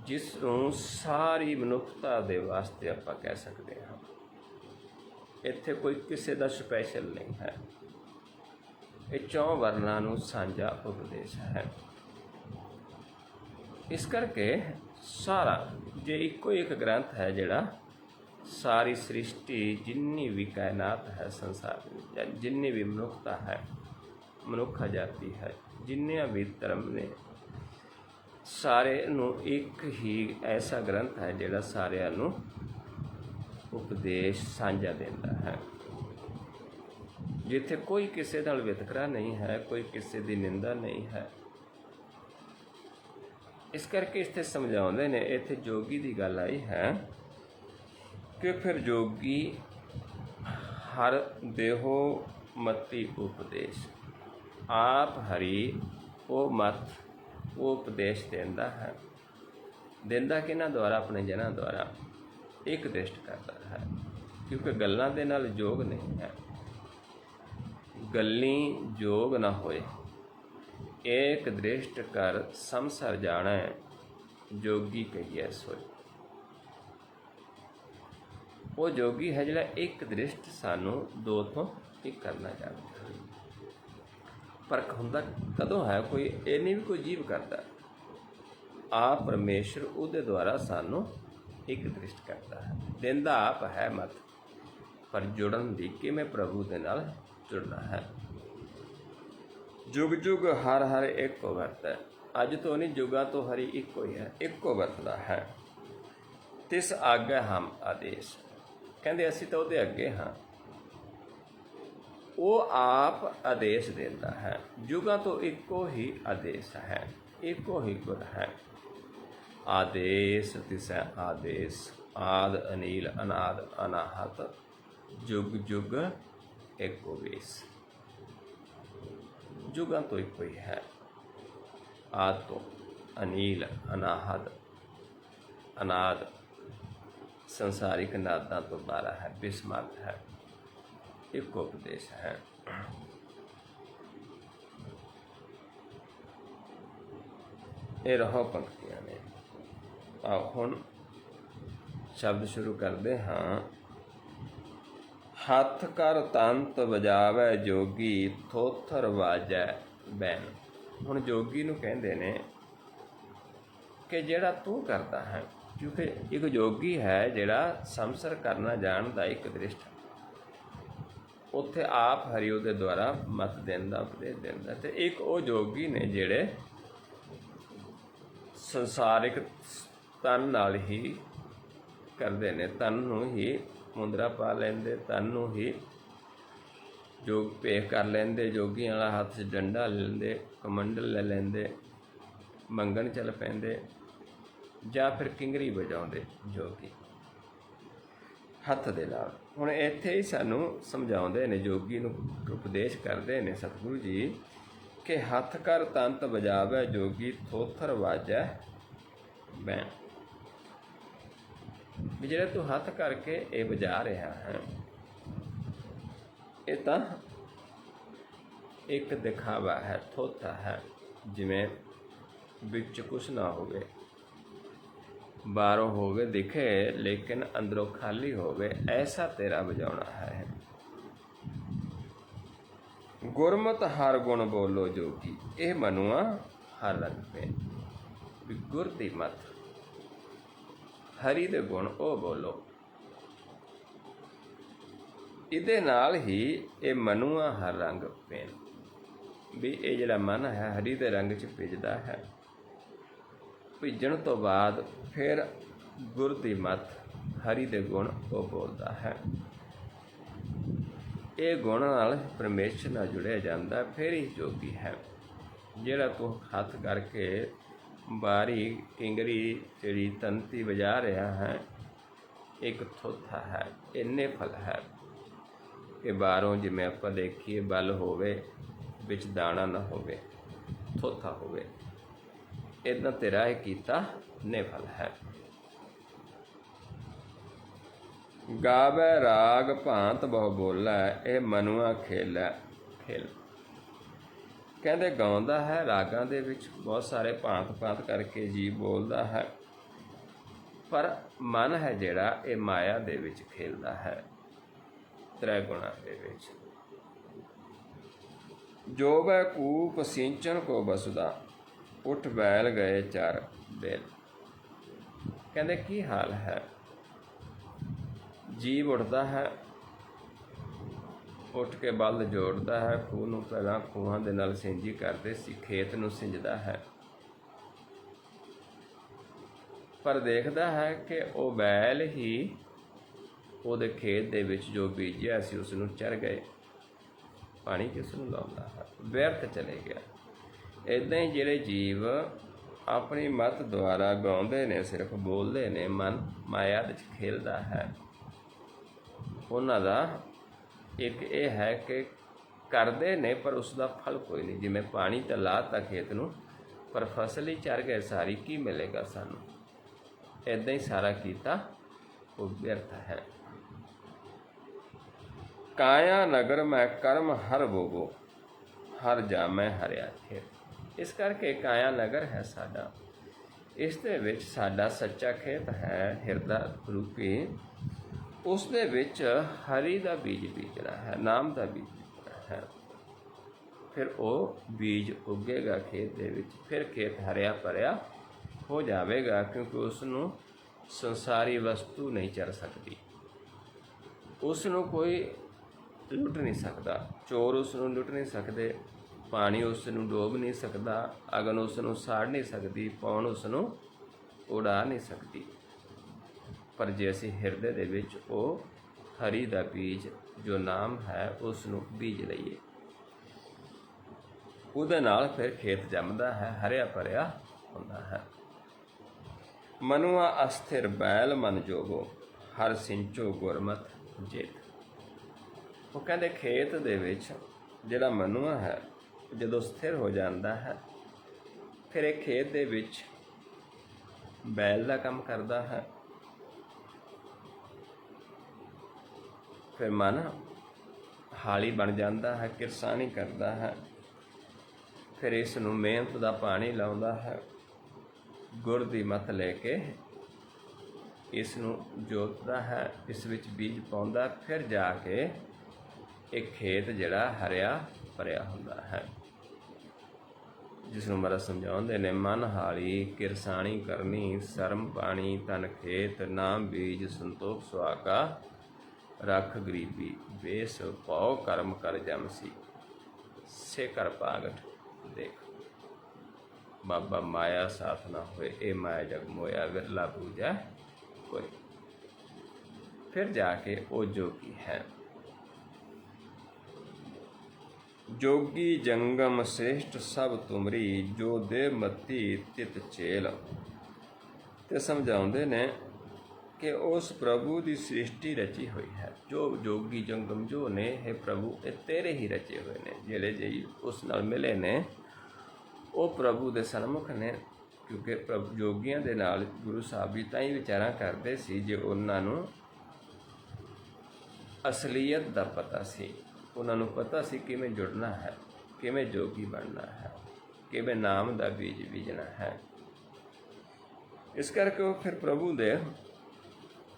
जिसनूं सारी मनुखता दे वास्ते आपां कह सकते हैं। इत्थे कोई किसी का स्पैशल नहीं है, ये चौं वर्णां नूं सांझा उपदेश है। इस करके सारा जे इको एक ग्रंथ है जिहड़ा सारी सृष्टि जिन्नी भी कायनात है संसार में, जिन्नी भी मनुखता है, मनुख जाति है, जिन्नियां भी धर्म ने, सारे नूं एक ही ऐसा ग्रंथ है जिहड़ा सारिਆਂ नूं उपदेश साझा देता है। जिथे कोई किसी नाल वितकरा नहीं है, कोई किसी की निंदा नहीं है। इस करके इत्थे समझाउंदे ने, इत्थे जोगी की गल आई है कि फिर जोगी हर देहो मति उपदेश, आप हरि वो मत वो उपदेश देंदा है। देंदा किन्हां द्वारा? अपने जनां द्वारा एक दृष्ट करता है, क्योंकि गल्लां दे नाल जोग नहीं है। गल्ली जोग ना होए, एक दृष्ट कर समसर जाना जोगी कहिए सोए। वो जोगी है जिहड़ा एक दृष्ट सानू दो तो एक करना चाहता है। फर्क हुंदा कदों है? कोई ये नहीं भी कोई जीव करता, आप परमेश्वर उहदे द्वारा सानू एक दृष्ट करता है। देंदा आप है मत, पर जुड़न दी किवें प्रभु दे नाल जुड़ना है। जुग जुग हर हर एक वरत है, अज तो नहीं जुगा तो हरि इको ही है, इको वरतदा है। तिस आगे हम आदेश, कहंदे असीं तो उहदे अगे हाँ, वो आप आदेश देता है। जुगा तो इको ही आदेश है, इको ही गुर है। आदेश तिसै आदेश, आद अनील अनाद अनाहत, जुग जुग एको वेश। जुगा तो एक ही है, आद तो अनील अनाहत अनाद संसारिक नादा तो बारा है, बिस्मत है, एक उपदेश है। ये रहो पंक्तियां ने। आओ हुण शब्द शुरू करते हाँ। हथ कर तंत बजावै जोगी, थोथर वाजै बैन। हुण जोगी नूं कहंदे ने कि जिहड़ा तू करदा है, क्योंकि एक योगी है जिहड़ा संसर करना जानदा एक दृष्ट, उत्थे आप हरि उहदे द्वारा मत देंदा उपदेश देंदा। ते एक वो योगी ने जिहड़े संसारिक तन नाल ही करते हैं, तन नूं ही मुंदरा पा लेंदे, तन नूं ही जोग भेख कर लेंदे, जोगियां वाला हत्थ 'च डंडा ले लेंदे, कमंडल ले लेंदे, मंगण चल पैंदे, जां फिर किंगरी वजाउंदे जोगी हत्थ दे नाल। हुण इत्थे ही सानूं समझाउंदे ने, जोगी नूं उपदेश करदे ने सतगुरु जी कि हत्थ कर तंत बजावै जोगी, थोथर वाजै बैण। भी जिहड़ा तू हत्थ करके ये वजा रहा है, ये तो एक दिखावा है, थोथा है, जिमें बिच कुछ ना होवे, बाहरों होवे दिखे लेकिन अंदरों खाली होवे, ऐसा तेरा बजाउणा है। गुरमत हर गुण बोलो जोगी, ये मनुआ हर रंग पे। भी गुर दी मत, हरि दे गुण ओ बोलो, इहदे नाल ही ये मनुआ हर रंग पेन। भी ये जिहड़ा मन है हरि दे रंग च भिजदा है, भिजण तो बाद फिर गुर दी मत, हरि दे गुण वो बोलता है। ये गुण नाल परमेश्वर नाल जुड़िया जांदा, फिर ही जोगी है। जिहड़ा तू हत्थ करके बारी किंगरी जिहड़ी तंती वजा रहा है, एक थोथा है, इन्ने फल है कि बाहरों जिवें आपां देखीए बल होवे, विच दाना ना होवे, थोथा होवे, इदां तेरा ये कीता निफल है। गावै राग भांत बहु बोलै, ये मनुआ खेलै खेल। कहते गाउंदा है रागां दे विच बहुत सारे भांत भांत करके जी बोलदा है, पर मन है जिहड़ा ये माया दे विच खेलदा है, त्रै गुणां दे विच। जो वै कूप सिंचन को बसदा, उठ बैल गए चार बेल। कहते की हाल है, जीव उठता है, उठ के बल जोड़ता है, खूह नूं पहलां खूहां दे नाल ਸਿੰਜੀ करते सी, खेत नूं ਸਿੰਜਦਾ है, पर देखदा है कि वो बैल ही ਉਹਦੇ खेत ਦੇ ਵਿੱਚ जो ਬੀਜਿਆ ਸੀ ਉਸ ਨੂੰ ਚਰ ਗਏ, पानी किस नूं लाउंदा है, व्यर्थ चले गया। इदां ही जिहड़े जीव अपनी मत द्वारा गाउंदे ने, सिर्फ बोलते ने, मन माया दे विच खेलदा है, उन्हां दा एक ये है कि करते ने पर उसका फल कोई नहीं। जिवें पानी तो लाता खेत नूं, पर फसल ही चर गए सारी, की मिलेगा सानूं? इदां ही सारा कीता वो व्यर्थ है। काया नगर मैं कर्म हर बोगो, हर जामै हरिया खेत। इस करके काया नगर है साडा, इस दे विच साडा सच्चा खेत है, हिरदा रूपी, उस दे विच हरि दा बीज बीजना है, नाम दा बीज बीजना है। फिर वो बीज उगेगा खेत दे विच, फिर खेत हरिया भरिया हो जाएगा, क्योंकि उसनूं संसारी वस्तु नहीं चर सकती, उसनूं कोई लुट नहीं सकता, चोर उसनूं लुट नहीं सकते, पानी उसनूं डोब नहीं सकता, अगन उसनूं साड़ नहीं सकती, पौन उसनूं उड़ा नहीं सकती। पर जे असीं हिरदे दे विच वो हरि दा बीज जो नाम है उसनूं बीज लईए, उहदे नाल फिर खेत जमदा है, हरिया भरिया हुंदा है। मनुआ अस्थिर बैल मन जोगो, हर सिंचो गुरमत जेत। वो कहते खेत दे विच जिहड़ा मनुआ है जदों स्थिर हो जाता है, फिर एक खेत दे विच बैल का काम करता है, फिर मन हाली बन जाता है, किरसानी करता है, फिर इसनूं मेहनत का पानी लाउंदा है, गुड़ दी मत लेके इसनूं जोतदा है, इस विच बीज पाउंदा, फिर जाके एक खेत जिहड़ा हरिया भरिया हुंदा है। जिस नूं महाराज समझाउंदे ने, मन हाली किरसाणी करनी, शर्म पाणी तन खेत, नाम बीज संतोख सुहागा, रख गरीबी बेस, पौ कर्म कर जमसी, से कर पागट। देख बाबा माया साथ ना होए, ए माया जग मोया, विरला पूजा कोई। फिर जाके ओ जोगी है, जोगी जंगम श्रेष्ठ सब तुमरी, जो दे मती तित चेल। ते समझाउंदे ने कि उस प्रभु की सृष्टि रची हुई है। जो जोगी जंगम जो ने, हे प्रभु ये तेरे ही रचे हुए ने, जेड़े जी उस नाल मिले ने वो प्रभु दे सन्मुख ने। क्योंकि प्रभु जोगियां दे नाल गुरु साहब भी ताई विचारा करते सी जे उन्हां नूं असलीयत दा पता सी, उन्हां नूं पता सी किवें जुड़ना है, किवें जोगी बनना है, किवें नाम दा बीज बीजना है। इस करके वो फिर प्रभु दे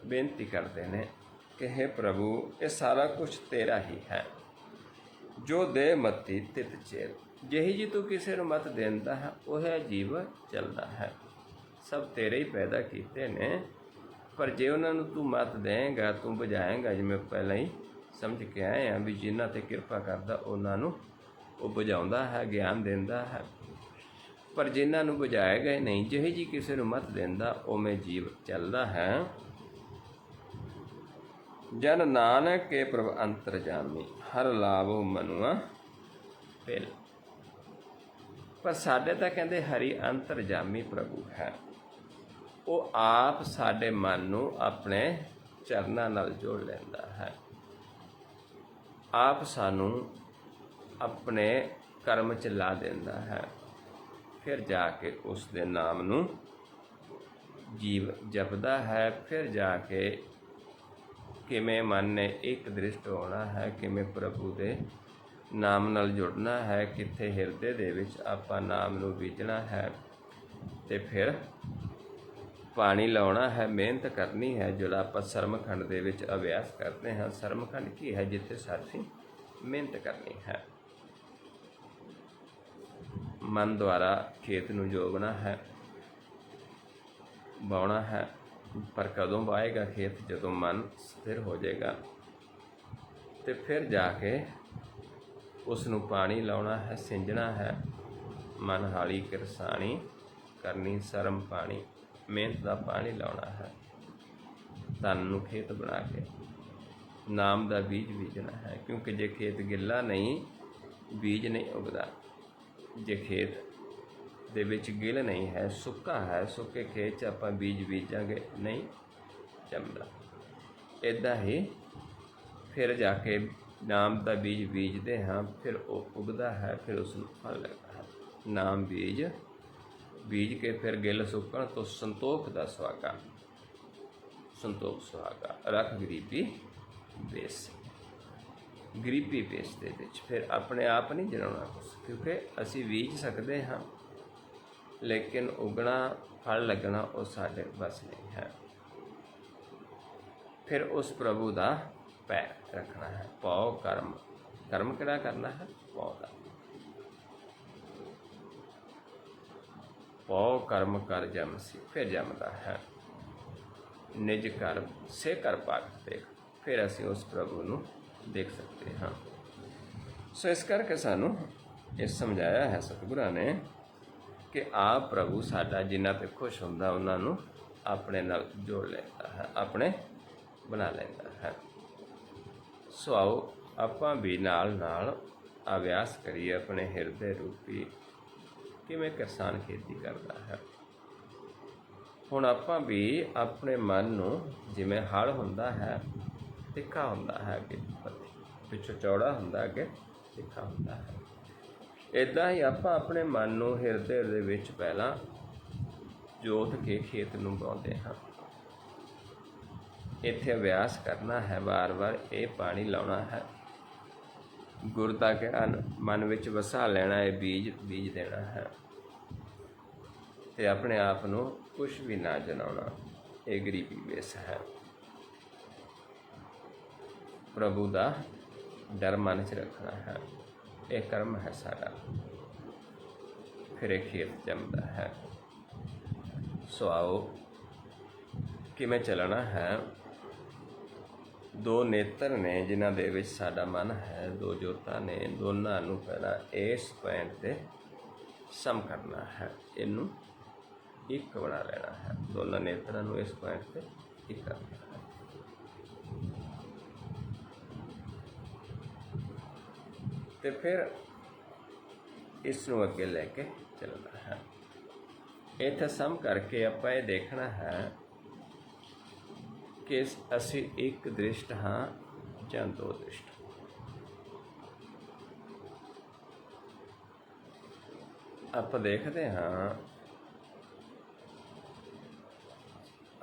बेनती करते ने कि हे प्रभु ये सारा कुछ तेरा ही है, जो दे मती तित चेल। ਜਿਹੀ जी तू किसी ਨੂੰ मत देंदा है वह जीव चलता है। सब तेरे ही पैदा किए ने, पर जे उन्होंने तू मत देंगा, तू बुझाएगा, जिवें पहले ही समझ के आए हैं भी जिन्हां ते किरपा करदा उन्होंने वो बुझाउंदा है, ज्ञान देंदा है। पर जिन्हां नूं बुझाएगा ही नहीं, ਜਿਹੀ जी किसी ਨੂੰ मत देंदा उवें जीव चलता है। जन नानक के प्रभ अंतर जामी, हर लाभो मनुआ पिल। पर साडे तां कहंदे हरि अंतरजामी प्रभु है, वो आप साडे मन नूं अपने चरनां नाल जोड़ लैंदा है। आप सानूं अपने कर्म च ला देंदा है। फिर जाके उस दे नाम नूं जीव जपदा है। फिर जाके किवें मन ने एक दृष्ट होना है, किवें प्रभु दे नाम नाल जुड़ना है, कित्थे हिरदे दे विच आपां नाम नूं बीजना है, ते फिर पानी लाउणा है, मेहनत करनी है। जिहड़ा आपां सरमखंड दे विच अभ्यास करते हैं, सरमखंड की है जिथे साडी मेहनत करनी है। मन द्वारा खेत नूं जोगना है, बाउणा है। पर कदों वाहेगा खेत, जदों मन स्थिर हो जाएगा, तो फिर जाके उसनूं पानी लाउणा है, सिंजना है। मन हाली किरसाणी करनी, शर्म पानी मेहनत का पानी लाउणा है। तन नूं खेत बना के नाम का बीज बीजना है। क्योंकि जे खेत गिला नहीं, बीज नहीं उगदा। जे खेत दे विच गिल नहीं है, सुक्का है, सुक्के खेत च आपां बीज बीजांगे नहीं जमदा। इदां ही फिर जाके नाम का बीज बीजते हाँ, फिर वो उगदा है, फिर उसनूं फल लगता है। नाम बीज बीज के फिर गिल सुकण तो संतोख दा सुहागा, संतोख सुहागा, रख गरीबी बेस। गरीबी बेस दे विच फिर अपने आप नहीं जनाउणा कुछ, क्योंकि असी बीज सकते हाँ, लेकिन उगना फल लगना वो साडे बस नहीं है। फिर उस प्रभु का पैर रखना है। पौ कर्म, कर्म किहड़ा करना है? पौ का। पौ कर्म कर जमसी, फिर जमदा है। निज कर्म से कर पाक देख, फिर असी उस प्रभु नूं देख सकते हाँ। सो इस करके सानूं ये समझाया है सतगुरां ने कि आप प्रभु साडा जिन्हां ते खुश हुंदा उन्हां नूं अपने नाल जोड़ लैंदा है, अपने बना लैंदा है। सो आओ आपां भी नाल नाल अभ्यास करिए अपने हिरदे रूपी किवें किसान खेती करता है। हुण आपां भी अपने मन नूं जिवें हल हुंदा है, तिखा हुंदा है, अगे पिछों चौड़ा हुंदा, अगे तिखा हुंदा है। इदां ही आपां अपने मन नूं हिरदे दे विच पहलां जोत के खेत नूं बाउंदे हां। इत्थे अभ्यास करना है, बार बार ये पानी लाउणा है, गुरता ज्ञान मन विच वसा लेना है, बीज बीज देना है, ते अपने आप नूं कुछ भी ना जनाउणा। ये गरीबी वेस है। प्रभु का डर मन च रखना है, ये कर्म है सारा। फिर एक खेत जमदा है। सो आओ किवें चलना है। दो नेत्र ने जिन्हां दे विच साडा मन है, दो जोतां ने, दोनां नूं पहलां इस पॉइंट ते सम करना है, इनू एक बना लेना है। दोनों नेत्रां नूं इस पॉइंट ते एक करना है। ते फिर इस नूं अगे लैके चलना है। इत्थे सम करके आपां ये देखना है कि असी एक दृष्ट हाँ जां दो दृष्ट। आप देखते हाँ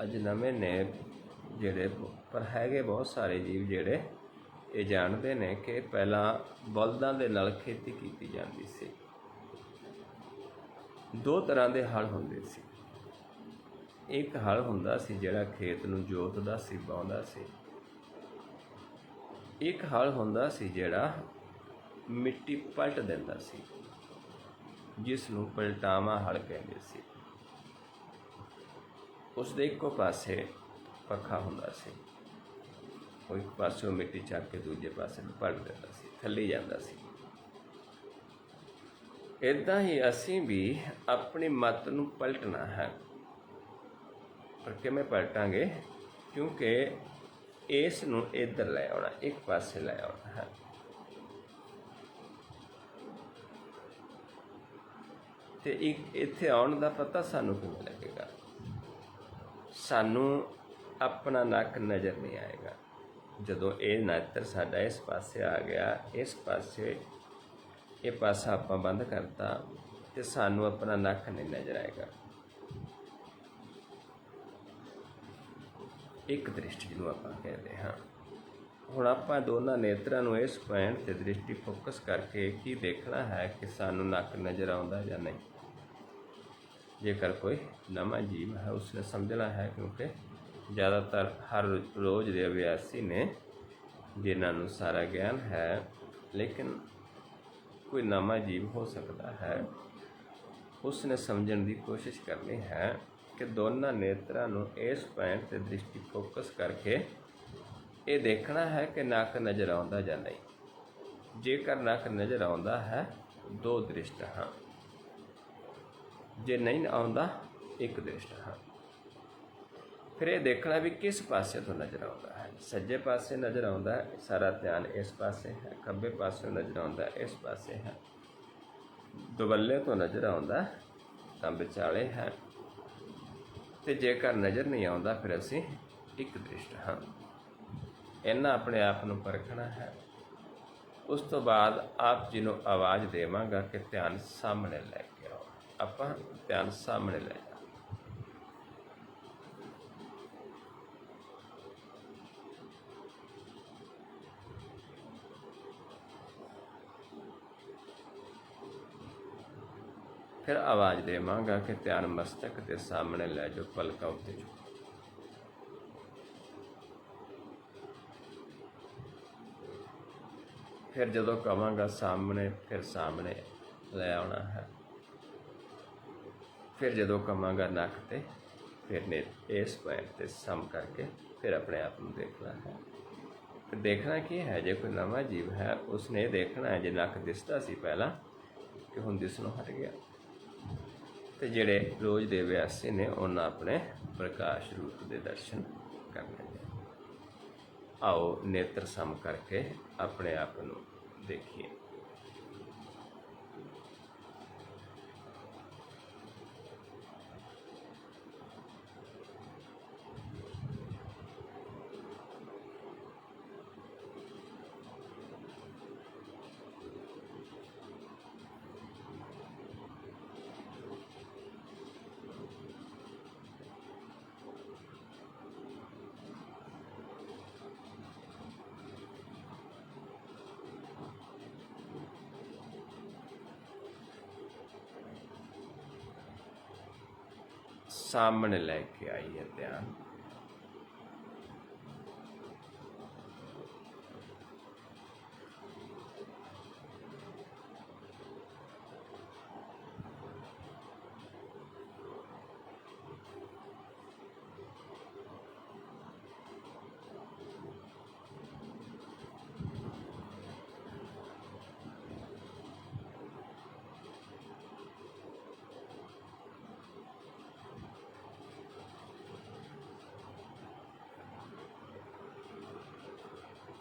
अज नਵੇਂ ने ਜਿਹੜੇ पर हैगे बहुत सारे जीव ਜਿਹੜੇ ਇਹ ਜਾਣਦੇ ਨੇ ਕਿ ਪਹਿਲਾਂ ਬਲਦਾਂ ਦੇ ਨਾਲ ਖੇਤੀ ਕੀਤੀ ਜਾਂਦੀ ਸੀ। ਦੋ ਤਰ੍ਹਾਂ ਦੇ ਹਲ ਹੁੰਦੇ ਸੀ। ਇੱਕ ਹਲ ਹੁੰਦਾ ਸੀ ਜਿਹੜਾ ਖੇਤ ਨੂੰ ਜੋਤਦਾ ਸੀ, ਵਾਹੁੰਦਾ ਸੀ। ਇੱਕ ਹਲ ਹੁੰਦਾ ਸੀ ਜਿਹੜਾ ਮਿੱਟੀ ਪਲਟ ਦਿੰਦਾ ਸੀ, ਜਿਸ ਨੂੰ ਪਲਟਾਵਾਂ ਹਲ ਕਹਿੰਦੇ ਸੀ। ਉਸ ਦੇ ਇੱਕੋ ਪਾਸੇ ਪੱਖਾ ਹੁੰਦਾ ਸੀ, ਉਹ ਇੱਕ ਪਾਸਿਓਂ ਮਿੱਟੀ ਚੱਕ ਕੇ ਦੂਜੇ ਪਾਸੇ ਨੂੰ ਪਲਟ ਦਿੰਦਾ ਸੀ, ਥੱਲੇ ਜਾਂਦਾ ਸੀ। ਇੱਦਾਂ ਹੀ ਅਸੀਂ ਵੀ ਆਪਣੀ ਮੱਤ ਨੂੰ ਪਲਟਣਾ ਹੈ। ਪਰ ਕਿਵੇਂ ਪਲਟਾਂਗੇ? ਕਿਉਂਕਿ ਇਸ ਨੂੰ ਇੱਧਰ ਲੈ ਆਉਣਾ, ਇੱਕ ਪਾਸੇ ਲੈ ਆਉਣਾ ਹੈ। ਤੇ ਇੱਕ ਇੱਥੇ ਆਉਣ ਦਾ ਪਤਾ ਸਾਨੂੰ ਕਿਵੇਂ ਲੱਗੇਗਾ? ਸਾਨੂੰ अपना नक नज़र नहीं आएगा। जदों ये नेत्र साडा इस पासे आ गया, इस पासे ये पासा आपां बंद करता तो सानू अपना नक नहीं नज़र आएगा। एक दृष्टि जिन्हों आपां कहते हाँ। हुण आपां दोनों नेत्रां नूं इस पॉइंट ते दृष्टि फोकस करके की देखना है कि सानू नक नज़र आउंदा जां नहीं। जेकर कोई नवां जीव है उसने समझना है, क्योंकि ज़्यादातर हर रोज़ के अभ्यासी ने जिन्होंने सारा ज्ञान है, लेकिन कोई नवा जीव हो सकता है, उसने समझने की कोशिश करनी है कि दोनों नेत्रां नूं इस पॉइंट ते दृष्टि फोकस करके ये देखना है कि नक नज़र आउंदा जां नहीं। जेकर नक नज़र आउंदा है दो दृष्ट हाँ, जे नहीं आउंदा एक दृष्ट हाँ। फिर ये देखना भी किस पासे तो नज़र आता है। सज्जे पासे नज़र आता है, सारा ध्यान इस पासे है। खब्बे पासे नज़र आता है, इस पासे है। दुबल्ले तो नज़र आता है तो विचाले है। तो जेकर नज़र नहीं आता फिर असी एक दृष्ट हाँ। इन्ना अपने आप को परखना है। उस तो बाद आप जिन्हों आवाज़ देवांगा कि ध्यान सामने लैके आओ, आप ध्यान सामने ले जाओ। फिर आवाज़ देवांगा कि ध्यान मस्तक के सामने लै जाओ, पलका उत्ते जो। फिर जदों कहांगा सामने, फिर सामने लै आना है। फिर जदों कहांगा नक ते, फिर ने इस पॉइंट ते सम करके फिर अपने आप को देखना है। फिर देखना की है, जो कोई नवा जीव है उसने देखना है, जो नक दिसदा सी पहला कि हुण दिसणों हट गया। तो जिहड़े रोज़ के अभ्यासी ने उन्होंने अपने प्रकाश रूप के दर्शन करने। आओ नेत्र सम करके अपने आप को देखिए। सामने लेके आइए ध्यान।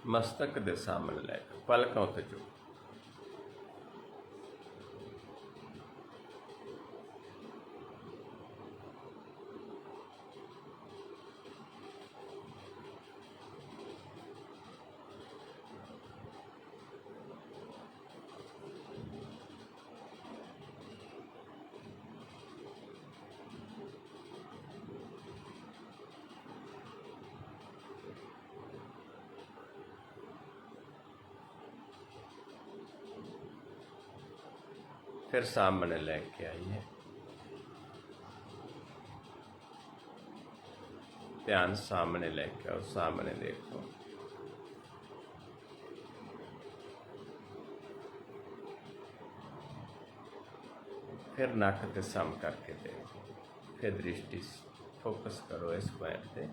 मस्तक दे सामने लैके पलकों ते चुक। फिर सामने लेके आइए, ध्यान सामने लेके आओ, सामने देखो। फिर नक ते सम करके देखो, फिर दृष्टि फोकस करो इस पॉइंट पे।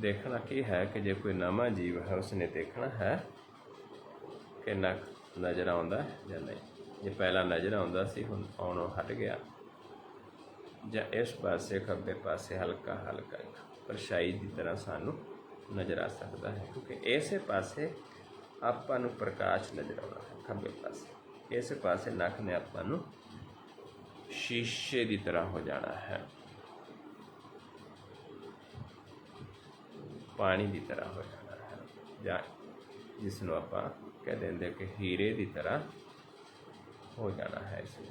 देखना की है कि जो कोई नवा जीव है उसने देखना है कि नक नज़र आउंदा या नहीं। जे पहला नज़र आउंदा सी हुण आउणों हट गया, ਜਾਂ इस पासे खब्बे पासे हल्का हल्का परछाई की तरह सानू नज़र आ सकता है, क्योंकि इस पासे आपां नूं प्रकाश नज़र आउंदा है। खब्बे पासे इस पासे नख ने आपां नूं शीशे की तरह हो जाना है, पानी की तरह हो जाना है, या जिसनों आपां कह देंगे कि हीरे की तरह हो जाना है। इसमें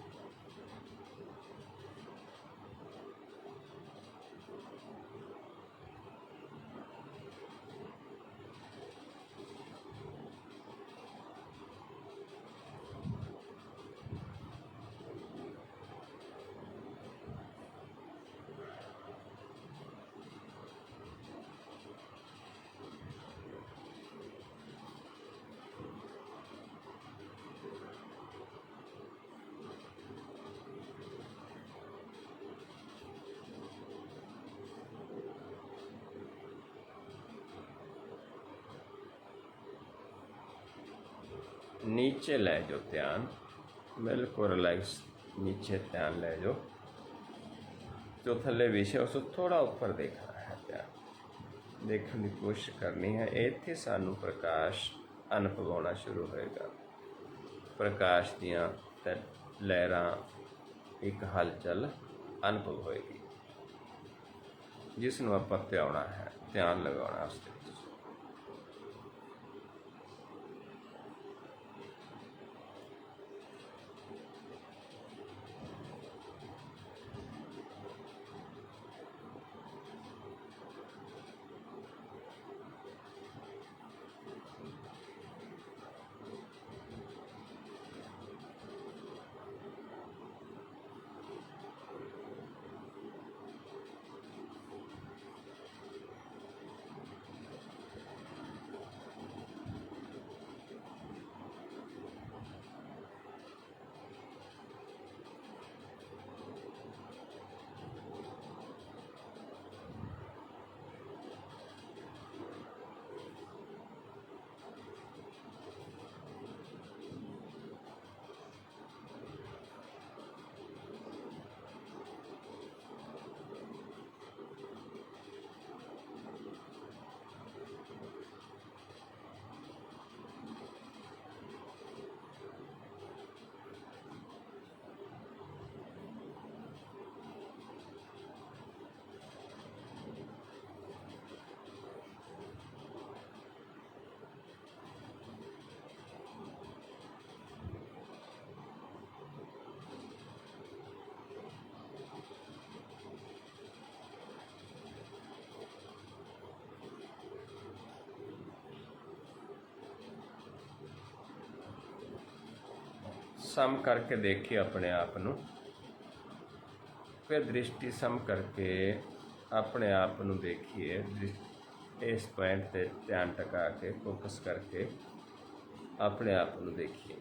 नीचे ले जाओ ध्यान, बिल्कुल रिलैक्स नीचे ध्यान ले जाओ। जो थले विषय उस थोड़ा ऊपर देखना है, ध्यान देखने की कोशिश करनी है। इत्थे सानू प्रकाश अनुभव होना शुरू होएगा। प्रकाश दियाँ लहरां एक हलचल अनुभव होएगी, जिसनों आपां ध्याना है, ध्यान लगाना उसके। सम करके देखिए अपने आप नूं, फिर दृष्टि सम करके अपने आप नूं देखिए। इस पॉइंट पे ध्यान टका के फोकस करके अपने आप नूं देखिए।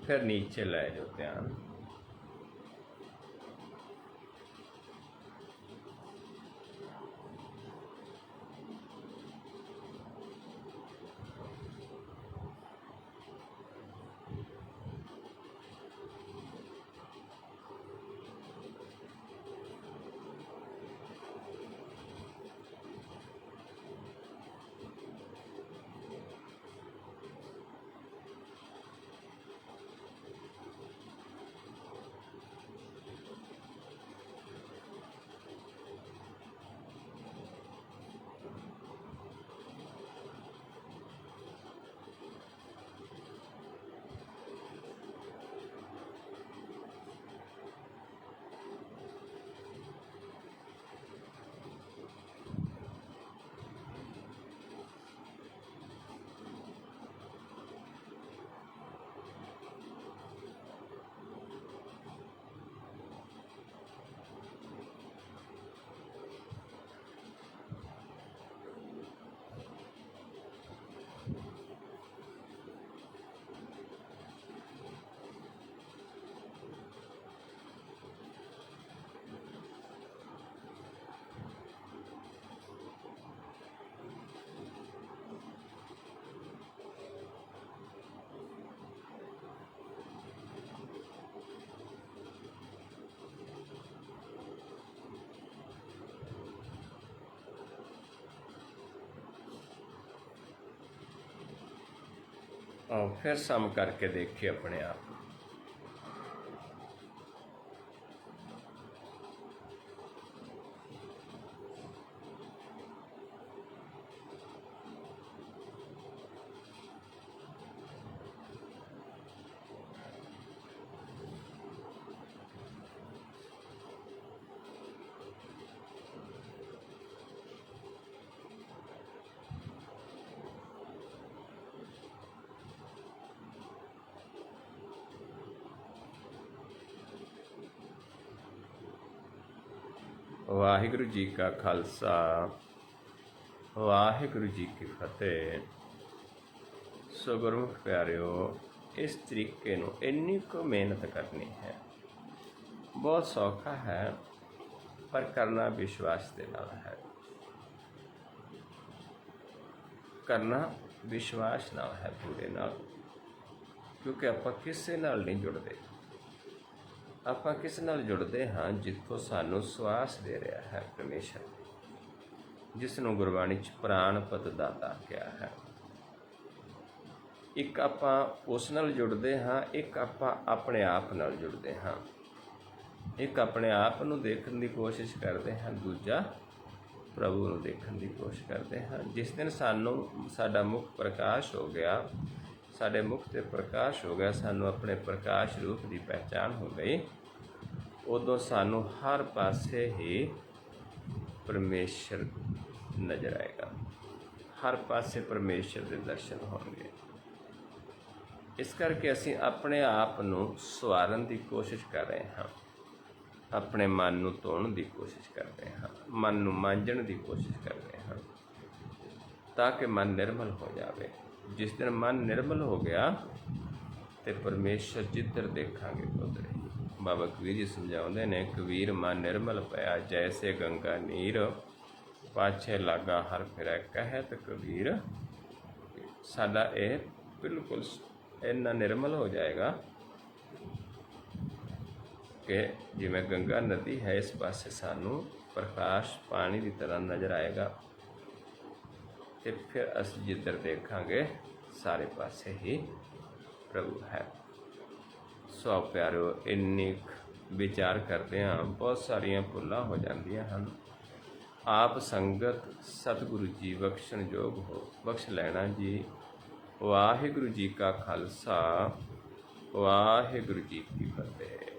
फिर नीचे लै जाओ ध्यान। और फिर सम करके देखिए अपने आप। वाहिगुरु जी का खालसा, वाहिगुरु जी की फतेह। सो गुरमुख प्यारिओ, इस तरीके नूं इन्नी को मेहनत करनी है। बहुत सौखा है, पर करना विश्वास के नाल है। करना विश्वास नाल है, पूरे नाल, क्योंकि आपां किसे नाल नहीं जुड़ते। ਆਪਾਂ किस नाल जुड़ते हाँ जिथों सानू सुआस दे रहा है परमेश्वर, जिसनों गुरबाणी च प्राणपत दाता क्या है। एक आपां उस नाल जुड़ते हाँ, एक आपां अपने आप नाल जुड़ते हाँ। एक अपने आप नूं देखण दी कोशिश करते हैं, दूजा प्रभु नूं देखण दी कोशिश करते हैं। जिस दिन सानू साडा मुख प्रकाश हो गया, साडे मुख ते प्रकाश हो गया, सानू अपने प्रकाश रूप की पहचान हो गई, उदों सानू हर पासे ही परमेश्वर नज़र आएगा, हर पासे परमेश्वर के दर्शन होंगे। इस करके असीं अपने आप नूं सवारन की कोशिश कर रहे हाँ, अपने मन नूं धोण की कोशिश कर रहे हाँ, मन नूं मांजण की कोशिश कर रहे हाँ, ताकि मन निर्मल हो जाए। जिस दिन मन निर्मल हो गया तो परमेश्वर जिधर देखांगे उधर ही। बाबा कबीर जी समझाते ने, कबीर मन निर्मल पया जैसे गंगा नीर, पाछे लागा हर फिरै कहत कबीर। साडा ये बिल्कुल इन्ना निर्मल हो जाएगा कि जिवें गंगा नदी है, इस पासे सानू प्रकाश पानी की तरह नज़र आएगा। तो फिर असीं जिधर देखांगे सारे पासे ही प्रभु है। सो प्यारो, इन्नी विचार करते हैं बहुत सारिया भुलां हो जांदियां हन। आप संगत सतगुरु जी बख्शण योग हो, बख्श लेना जी। वाहिगुरु जी का खालसा, वाहिगुरु जी की फतेह।